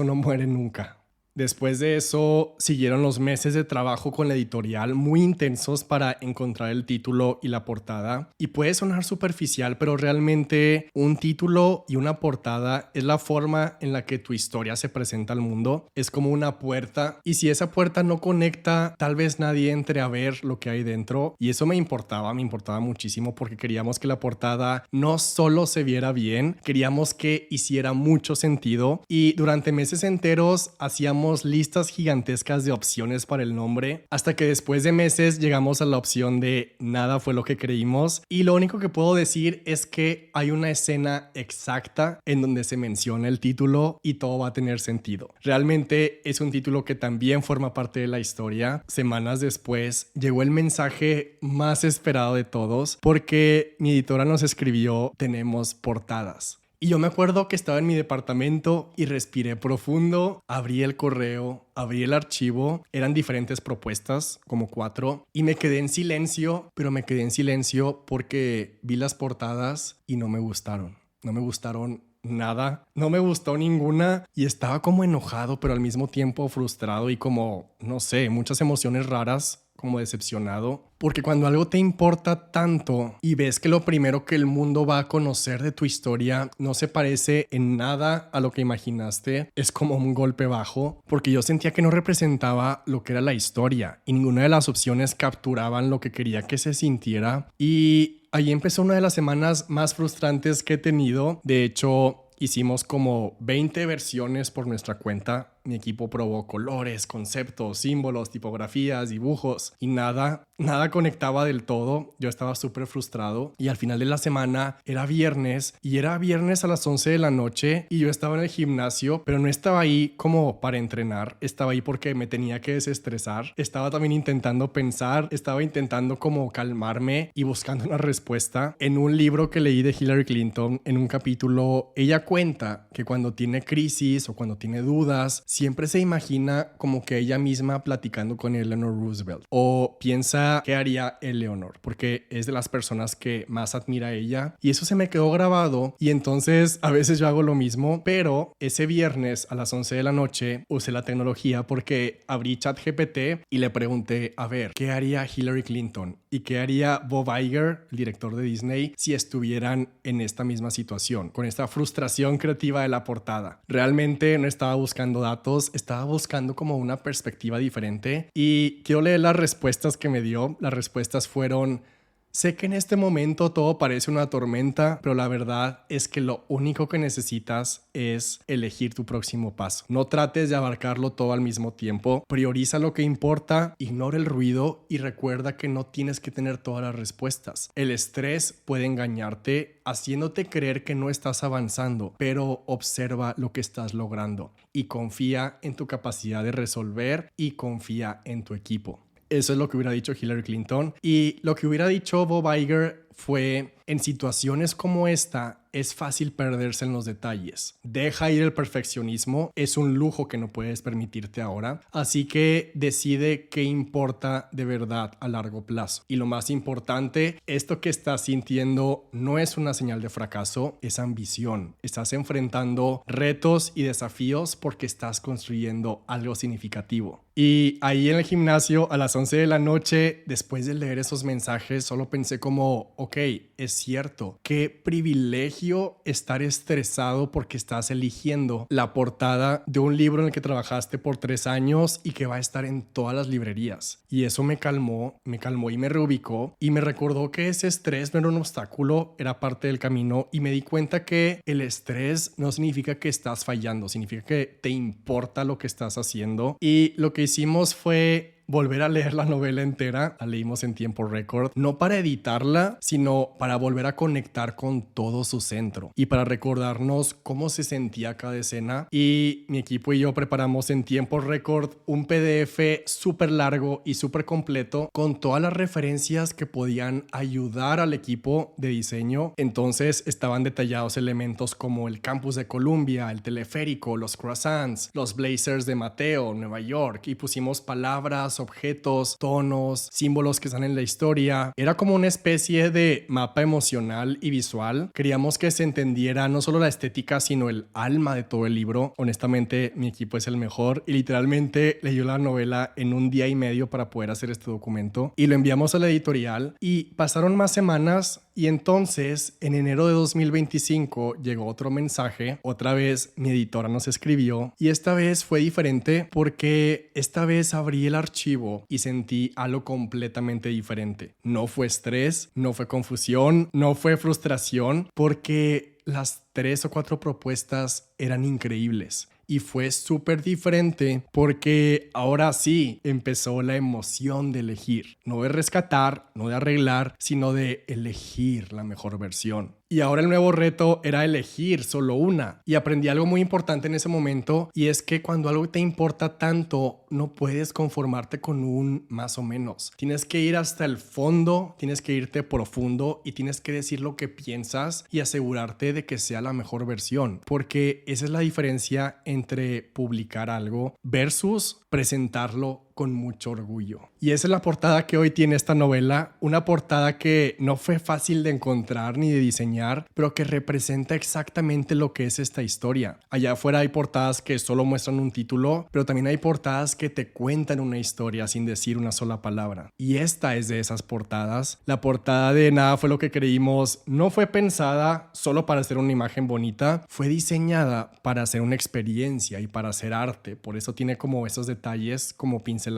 no muere nunca. Después de eso, siguieron los meses de trabajo con la editorial muy intensos para encontrar el título y la portada. Y puede sonar superficial, pero realmente un título y una portada es la forma en la que tu historia se presenta al mundo. Es como una puerta. Y si esa puerta no conecta, tal vez nadie entre a ver lo que hay dentro. Y eso me importaba muchísimo porque queríamos que la portada no solo se viera bien, queríamos que hiciera mucho sentido. Y durante meses enteros hacíamos listas gigantescas de opciones para el nombre, hasta que después de meses llegamos a la opción de nada fue lo que creímos. Y lo único que puedo decir es que hay una escena exacta en donde se menciona el título y todo va a tener sentido. Realmente es un título que también forma parte de la historia. Semanas después llegó el mensaje más esperado de todos, porque mi editora nos escribió: tenemos portadas. Y yo me acuerdo que estaba en mi departamento y respiré profundo, abrí el correo, abrí el archivo, eran diferentes propuestas, como 4, y me quedé en silencio, pero me quedé en silencio porque vi las portadas y no me gustaron. No me gustaron nada, no me gustó ninguna y estaba como enojado, pero al mismo tiempo frustrado y como, no sé, muchas emociones raras, como decepcionado, porque cuando algo te importa tanto y ves que lo primero que el mundo va a conocer de tu historia no se parece en nada a lo que imaginaste, es como un golpe bajo, porque yo sentía que no representaba lo que era la historia y ninguna de las opciones capturaban lo que quería que se sintiera. Y ahí empezó una de las semanas más frustrantes que he tenido. De hecho, hicimos como 20 versiones por nuestra cuenta. Mi equipo probó colores, conceptos, símbolos, tipografías, dibujos y nada conectaba del todo. Yo estaba súper frustrado y al final de la semana era viernes a las 11 de la noche y yo estaba en el gimnasio, pero no estaba ahí como para entrenar, estaba ahí porque me tenía que desestresar. Estaba también intentando pensar, estaba intentando como calmarme y buscando una respuesta. En un libro que leí de Hillary Clinton, en un capítulo, ella cuenta que cuando tiene crisis o cuando tiene dudas, siempre se imagina como que ella misma platicando con Eleanor Roosevelt, o piensa qué haría Eleanor, porque es de las personas que más admira a ella, y eso se me quedó grabado. Y entonces a veces yo hago lo mismo, pero ese viernes a las 11 de la noche usé la tecnología porque abrí ChatGPT y le pregunté: a ver, ¿qué haría Hillary Clinton y qué haría Bob Iger, el director de Disney, si estuvieran en esta misma situación, con esta frustración creativa de la portada? Realmente no estaba buscando datos, estaba buscando como una perspectiva diferente y quiero leer las respuestas que me dio. Las respuestas fueron: sé que en este momento todo parece una tormenta, pero la verdad es que lo único que necesitas es elegir tu próximo paso. No trates de abarcarlo todo al mismo tiempo. Prioriza lo que importa, ignora el ruido y recuerda que no tienes que tener todas las respuestas. El estrés puede engañarte haciéndote creer que no estás avanzando, pero observa lo que estás logrando y confía en tu capacidad de resolver y confía en tu equipo. Eso es lo que hubiera dicho Hillary Clinton. Y lo que hubiera dicho Bob Iger fue: en situaciones como esta es fácil perderse en los detalles. Deja ir el perfeccionismo, es un lujo que no puedes permitirte ahora, así que decide qué importa de verdad a largo plazo. Y lo más importante, esto que estás sintiendo no es una señal de fracaso, es ambición. Estás enfrentando retos y desafíos porque estás construyendo algo significativo. Y ahí en el gimnasio a las 11 de la noche, después de leer esos mensajes, solo pensé como, ok, es cierto, qué privilegio estar estresado porque estás eligiendo la portada de un libro en el que trabajaste por 3 años y que va a estar en todas las librerías. Y eso me calmó y me reubicó y me recordó que ese estrés no era un obstáculo, era parte del camino, y me di cuenta que el estrés no significa que estás fallando, significa que te importa lo que estás haciendo. Y lo que hicimos fue volver a leer la novela entera, la leímos en tiempo récord, no para editarla, sino para volver a conectar con todo su centro y para recordarnos cómo se sentía cada escena. Y mi equipo y yo preparamos en tiempo récord un PDF súper largo y súper completo con todas las referencias que podían ayudar al equipo de diseño. Entonces estaban detallados elementos como el campus de Columbia, el teleférico, los croissants, los blazers de Mateo, Nueva York, y pusimos palabras, objetos, tonos, símbolos que están en la historia. Era como una especie de mapa emocional y visual. Queríamos que se entendiera no solo la estética, sino el alma de todo el libro. Honestamente, mi equipo es el mejor y literalmente leyó la novela en 1 día y medio para poder hacer este documento y lo enviamos a la editorial, y pasaron más semanas. Y entonces, en enero de 2025, llegó otro mensaje. Otra vez mi editora nos escribió, y esta vez fue diferente porque esta vez abrí el archivo y sentí algo completamente diferente. No fue estrés, no fue confusión, no fue frustración, porque las 3 o 4 propuestas eran increíbles. Y fue súper diferente porque ahora sí empezó la emoción de elegir. No de rescatar, no de arreglar, sino de elegir la mejor versión. Y ahora el nuevo reto era elegir solo una. Y aprendí algo muy importante en ese momento, y es que cuando algo te importa tanto, no puedes conformarte con un más o menos. Tienes que ir hasta el fondo, tienes que irte profundo y tienes que decir lo que piensas y asegurarte de que sea la mejor versión. Porque esa es la diferencia entre publicar algo versus presentarlo con mucho orgullo. Y esa es la portada que hoy tiene esta novela, una portada que no fue fácil de encontrar ni de diseñar, pero que representa exactamente lo que es esta historia. Allá afuera hay portadas que solo muestran un título, pero también hay portadas que te cuentan una historia sin decir una sola palabra. Y esta es de esas portadas. La portada de Nada fue lo que creímos no fue pensada solo para hacer una imagen bonita, fue diseñada para hacer una experiencia y para hacer arte. Por eso tiene como esos detalles como pinceladas,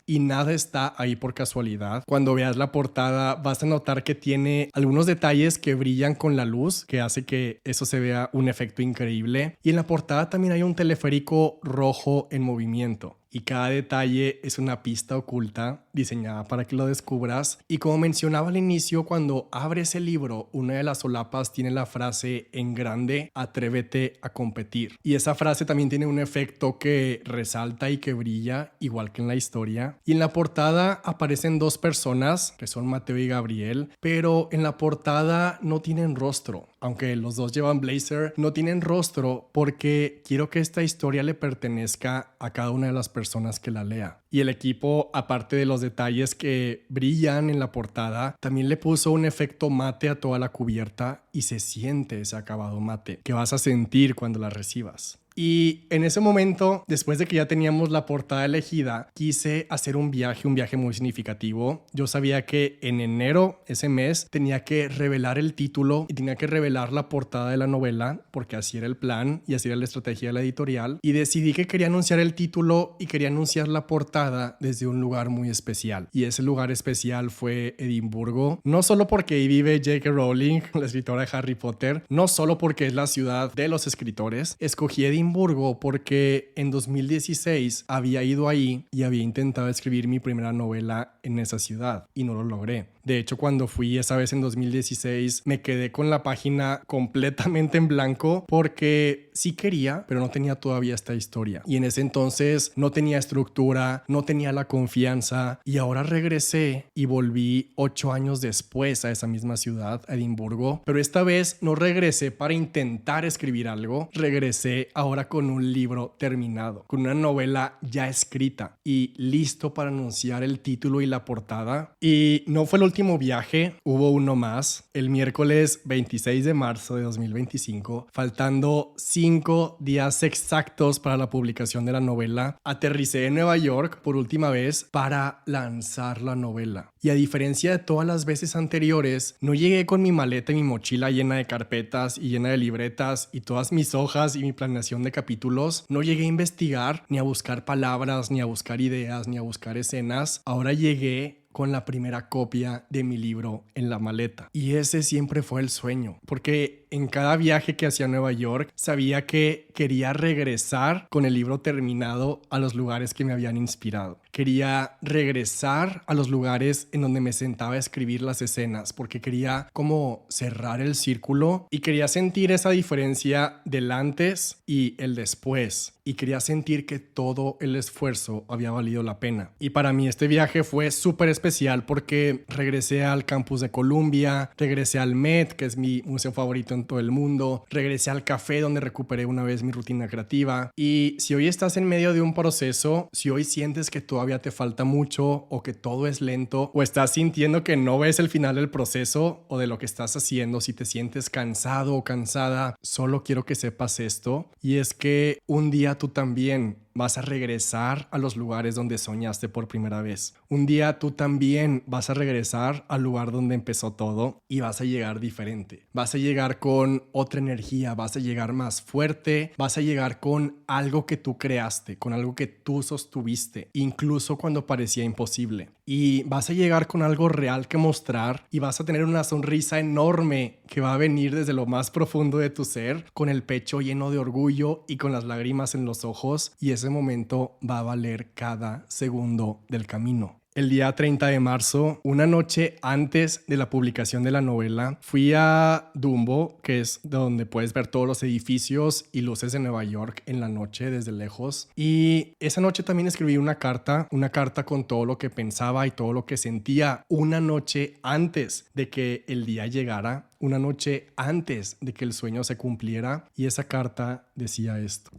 y nada está ahí por casualidad. Cuando veas la portada vas a notar que tiene algunos detalles que brillan con la luz, que hace que eso se vea un efecto increíble. Y en la portada también hay un teleférico rojo en movimiento. Y cada detalle es una pista oculta diseñada para que lo descubras. Y como mencionaba al inicio, cuando abres el libro, una de las solapas tiene la frase en grande: atrévete a competir. Y esa frase también tiene un efecto que resalta y que brilla, igual que en la historia. Y en la portada aparecen 2 personas, que son Mateo y Gabriel, pero en la portada no tienen rostro. Aunque los 2 llevan blazer, no tienen rostro porque quiero que esta historia le pertenezca a cada una de las personas que la lea. Y el equipo, aparte de los detalles que brillan en la portada, también le puso un efecto mate a toda la cubierta, y se siente ese acabado mate que vas a sentir cuando la recibas. Y en ese momento, después de que ya teníamos la portada elegida, quise hacer un viaje muy significativo. Yo sabía que en enero, ese mes, tenía que revelar el título y tenía que revelar la portada de la novela, porque así era el plan y así era la estrategia de la editorial. Y decidí que quería anunciar el título y quería anunciar la portada desde un lugar muy especial. Y ese lugar especial fue Edimburgo. No solo porque ahí vive J.K. Rowling, la escritora de Harry Potter, no solo porque es la ciudad de los escritores. Escogí Edimburgo Edimburgo porque en 2016 había ido ahí y había intentado escribir mi primera novela en esa ciudad y no lo logré. De hecho, cuando fui esa vez en 2016, me quedé con la página completamente en blanco porque sí quería, pero no tenía todavía esta historia. Y en ese entonces no tenía estructura, no tenía la confianza, y ahora regresé y volví 8 años después a esa misma ciudad, a Edimburgo. Pero esta vez no regresé para intentar escribir algo, regresé ahora con un libro terminado, con una novela ya escrita y listo para anunciar el título y la portada. Y no fue el último viaje, hubo uno más. El miércoles 26 de marzo de 2025, faltando 5 días exactos para la publicación de la novela, aterricé en Nueva York por última vez para lanzar la novela. Y a diferencia de todas las veces anteriores, no llegué con mi maleta y mi mochila llena de carpetas y llena de libretas y todas mis hojas y mi planeación de capítulos. No llegué a investigar, ni a buscar palabras, ni a buscar ideas, ni a buscar escenas. Ahora llegué con la primera copia de mi libro en la maleta. Y ese siempre fue el sueño, porque en cada viaje que hacía a Nueva York sabía que quería regresar con el libro terminado a los lugares que me habían inspirado. Quería regresar a los lugares en donde me sentaba a escribir las escenas, porque quería como cerrar el círculo y quería sentir esa diferencia del antes y el después. Y quería sentir que todo el esfuerzo había valido la pena. Y para mí este viaje fue súper especial porque regresé al campus de Columbia, regresé al Met, que es mi museo favorito en todo el mundo, regresé al café donde recuperé una vez mi rutina creativa. Y si hoy estás en medio de un proceso, si hoy sientes que todavía te falta mucho o que todo es lento o estás sintiendo que no ves el final del proceso o de lo que estás haciendo, si te sientes cansado o cansada, solo quiero que sepas esto, y es que un día tú también vas a regresar a los lugares donde soñaste por primera vez. Un día tú también vas a regresar al lugar donde empezó todo y vas a llegar diferente. Vas a llegar con otra energía, vas a llegar más fuerte, vas a llegar con algo que tú creaste, con algo que tú sostuviste, incluso cuando parecía imposible. Y vas a llegar con algo real que mostrar y vas a tener una sonrisa enorme que va a venir desde lo más profundo de tu ser, con el pecho lleno de orgullo y con las lágrimas en los ojos, y ese momento va a valer cada segundo del camino. El día 30 de marzo, una noche antes de la publicación de la novela, fui a Dumbo, que es donde puedes ver todos los edificios y luces de Nueva York en la noche desde lejos. Y esa noche también escribí una carta con todo lo que pensaba y todo lo que sentía una noche antes de que el día llegara, una noche antes de que el sueño se cumpliera. Y esa carta decía esto: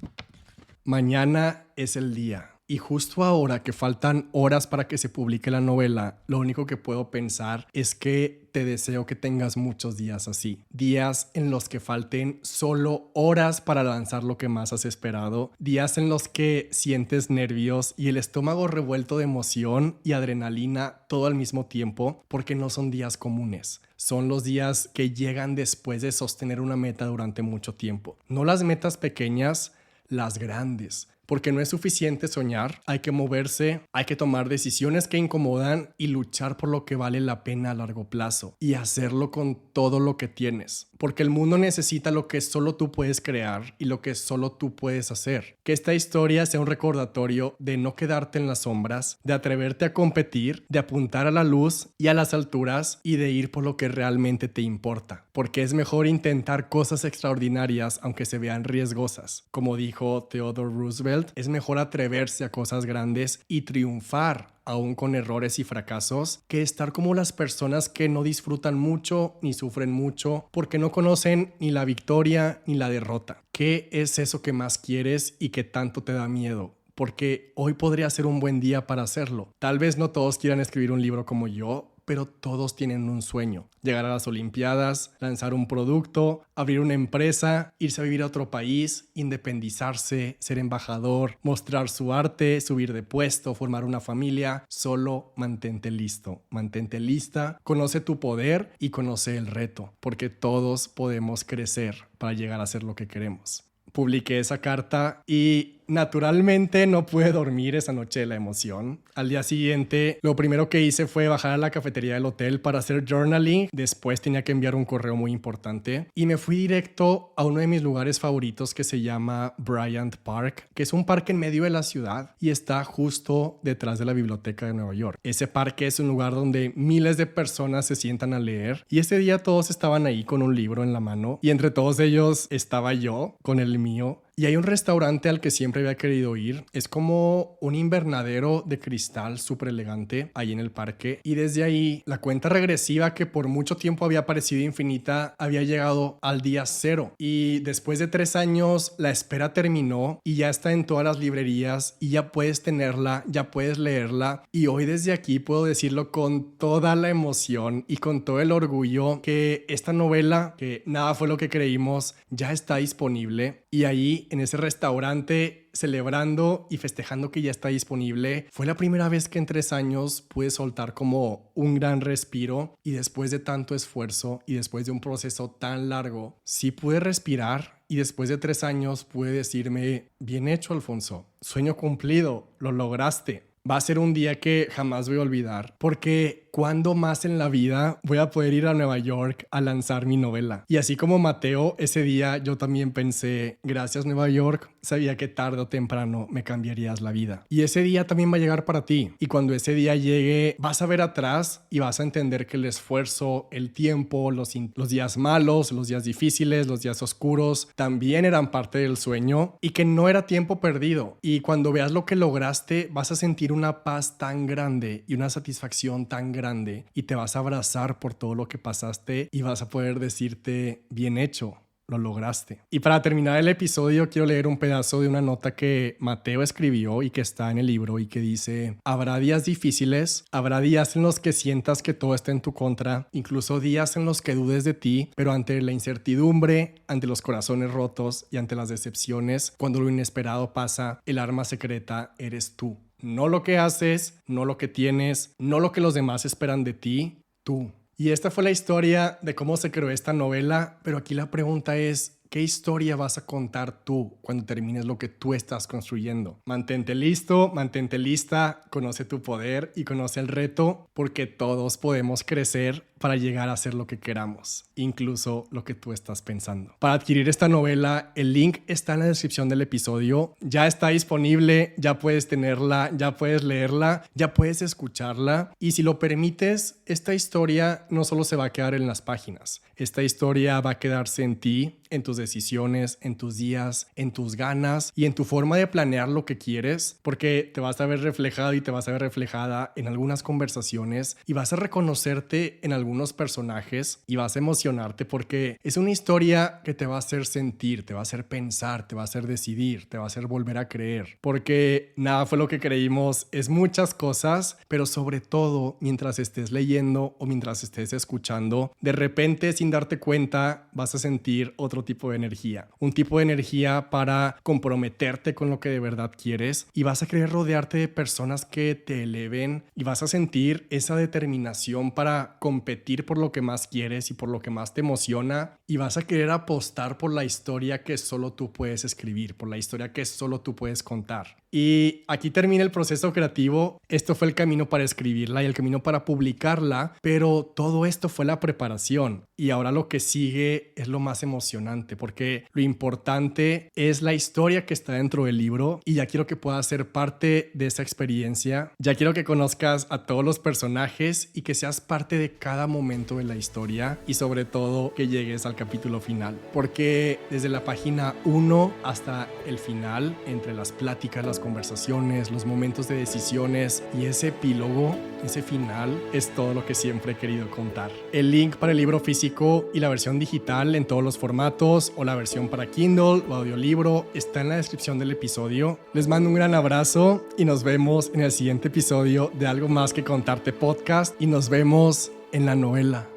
mañana es el día. Y justo ahora que faltan horas para que se publique la novela, lo único que puedo pensar es que te deseo que tengas muchos días así. Días en los que falten solo horas para lanzar lo que más has esperado. Días en los que sientes nervios y el estómago revuelto de emoción y adrenalina todo al mismo tiempo, porque no son días comunes. Son los días que llegan después de sostener una meta durante mucho tiempo. No las metas pequeñas, las grandes. Porque no es suficiente soñar, hay que moverse, hay que tomar decisiones que incomodan y luchar por lo que vale la pena a largo plazo y hacerlo con todo lo que tienes. Porque el mundo necesita lo que solo tú puedes crear y lo que solo tú puedes hacer. Que esta historia sea un recordatorio de no quedarte en las sombras, de atreverte a competir, de apuntar a la luz y a las alturas y de ir por lo que realmente te importa. Porque es mejor intentar cosas extraordinarias aunque se vean riesgosas. Como dijo Theodore Roosevelt, es mejor atreverse a cosas grandes y triunfar aún con errores y fracasos, que estar como las personas que no disfrutan mucho ni sufren mucho porque no conocen ni la victoria ni la derrota. ¿Qué es eso que más quieres y que tanto te da miedo? Porque hoy podría ser un buen día para hacerlo. Tal vez no todos quieran escribir un libro como yo, pero todos tienen un sueño: llegar a las Olimpiadas, lanzar un producto, abrir una empresa, irse a vivir a otro país, independizarse, ser embajador, mostrar su arte, subir de puesto, formar una familia. Solo mantente listo, mantente lista, conoce tu poder y conoce el reto, porque todos podemos crecer para llegar a ser lo que queremos. Publiqué esa carta y Naturalmente no pude dormir esa noche de la emoción. Al día siguiente, lo primero que hice fue bajar a la cafetería del hotel para hacer journaling. Después tenía que enviar un correo muy importante y me fui directo a uno de mis lugares favoritos que se llama Bryant Park, que es un parque en medio de la ciudad y está justo detrás de la biblioteca de Nueva York. Ese parque es un lugar donde miles de personas se sientan a leer y ese día todos estaban ahí con un libro en la mano y entre todos ellos estaba yo con el mío. Y hay un restaurante al que siempre había querido ir. Es como un invernadero de cristal súper elegante ahí en el parque. Y desde ahí, la cuenta regresiva que por mucho tiempo había parecido infinita había llegado al día 0. Y después de 3 años, la espera terminó y ya está en todas las librerías y ya puedes tenerla, ya puedes leerla. Y hoy desde aquí puedo decirlo con toda la emoción y con todo el orgullo que esta novela, que nada fue lo que creímos, ya está disponible. Y ahí en ese restaurante, celebrando y festejando que ya está disponible, fue la primera vez que en 3 años pude soltar como un gran respiro y después de tanto esfuerzo y después de un proceso tan largo, sí pude respirar y después de 3 años pude decirme, bien hecho, Alfonso, sueño cumplido, lo lograste. Va a ser un día que jamás voy a olvidar, porque ¿cuándo más en la vida voy a poder ir a Nueva York a lanzar mi novela? Y así como Mateo, ese día yo también pensé, gracias Nueva York, sabía que tarde o temprano me cambiarías la vida. Y ese día también va a llegar para ti. Y cuando ese día llegue, vas a ver atrás y vas a entender que el esfuerzo, el tiempo, los días malos, los días difíciles, los días oscuros, también eran parte del sueño y que no era tiempo perdido. Y cuando veas lo que lograste, vas a sentir una paz tan grande y una satisfacción tan grande y te vas a abrazar por todo lo que pasaste y vas a poder decirte, bien hecho, lo lograste. Y para terminar el episodio quiero leer un pedazo de una nota que Mateo escribió y que está en el libro y que dice, habrá días difíciles, habrá días en los que sientas que todo está en tu contra, incluso días en los que dudes de ti, pero ante la incertidumbre, ante los corazones rotos y ante las decepciones, cuando lo inesperado pasa, el arma secreta eres tú. No lo que haces, no lo que tienes, no lo que los demás esperan de ti, tú. Y esta fue la historia de cómo se creó esta novela, pero aquí la pregunta es, ¿qué historia vas a contar tú cuando termines lo que tú estás construyendo? Mantente listo, mantente lista, conoce tu poder y conoce el reto, porque todos podemos crecer para llegar a hacer lo que queramos, incluso lo que tú estás pensando. Para adquirir esta novela, el link está en la descripción del episodio. Ya está disponible, ya puedes tenerla, ya puedes leerla, ya puedes escucharla. Y si lo permites, esta historia no solo se va a quedar en las páginas. Esta historia va a quedarse en ti, en tus decisiones, en tus días, en tus ganas y en tu forma de planear lo que quieres, porque te vas a ver reflejado y te vas a ver reflejada en algunas conversaciones y vas a reconocerte en algunos personajes y vas a emocionarte porque es una historia que te va a hacer sentir, te va a hacer pensar, te va a hacer decidir, te va a hacer volver a creer, porque nada fue lo que creímos, es muchas cosas, pero sobre todo mientras estés leyendo o mientras estés escuchando, de repente sin darte cuenta vas a sentir otro tipo de energía, un tipo de energía para comprometerte con lo que de verdad quieres y vas a querer rodearte de personas que te eleven y vas a sentir esa determinación para competir por lo que más quieres y por lo que más te emociona y vas a querer apostar por la historia que solo tú puedes escribir, por la historia que solo tú puedes contar. Y aquí termina el proceso creativo. Esto fue el camino para escribirla y el camino para publicarla, pero todo esto fue la preparación y ahora lo que sigue es lo más emocionante porque lo importante es la historia que está dentro del libro y ya quiero que puedas ser parte de esa experiencia. Ya quiero que conozcas a todos los personajes y que seas parte de cada momento de la historia y sobre todo que llegues al capítulo final, porque desde la página 1 hasta el final, entre las pláticas, las conversaciones, los momentos de decisiones y ese epílogo, ese final, es todo lo que siempre he querido contar. El link para el libro físico y la versión digital en todos los formatos o la versión para Kindle o audiolibro está en la descripción del episodio. Les mando un gran abrazo y nos vemos en el siguiente episodio de Algo Más que Contarte Podcast y nos vemos en la novela.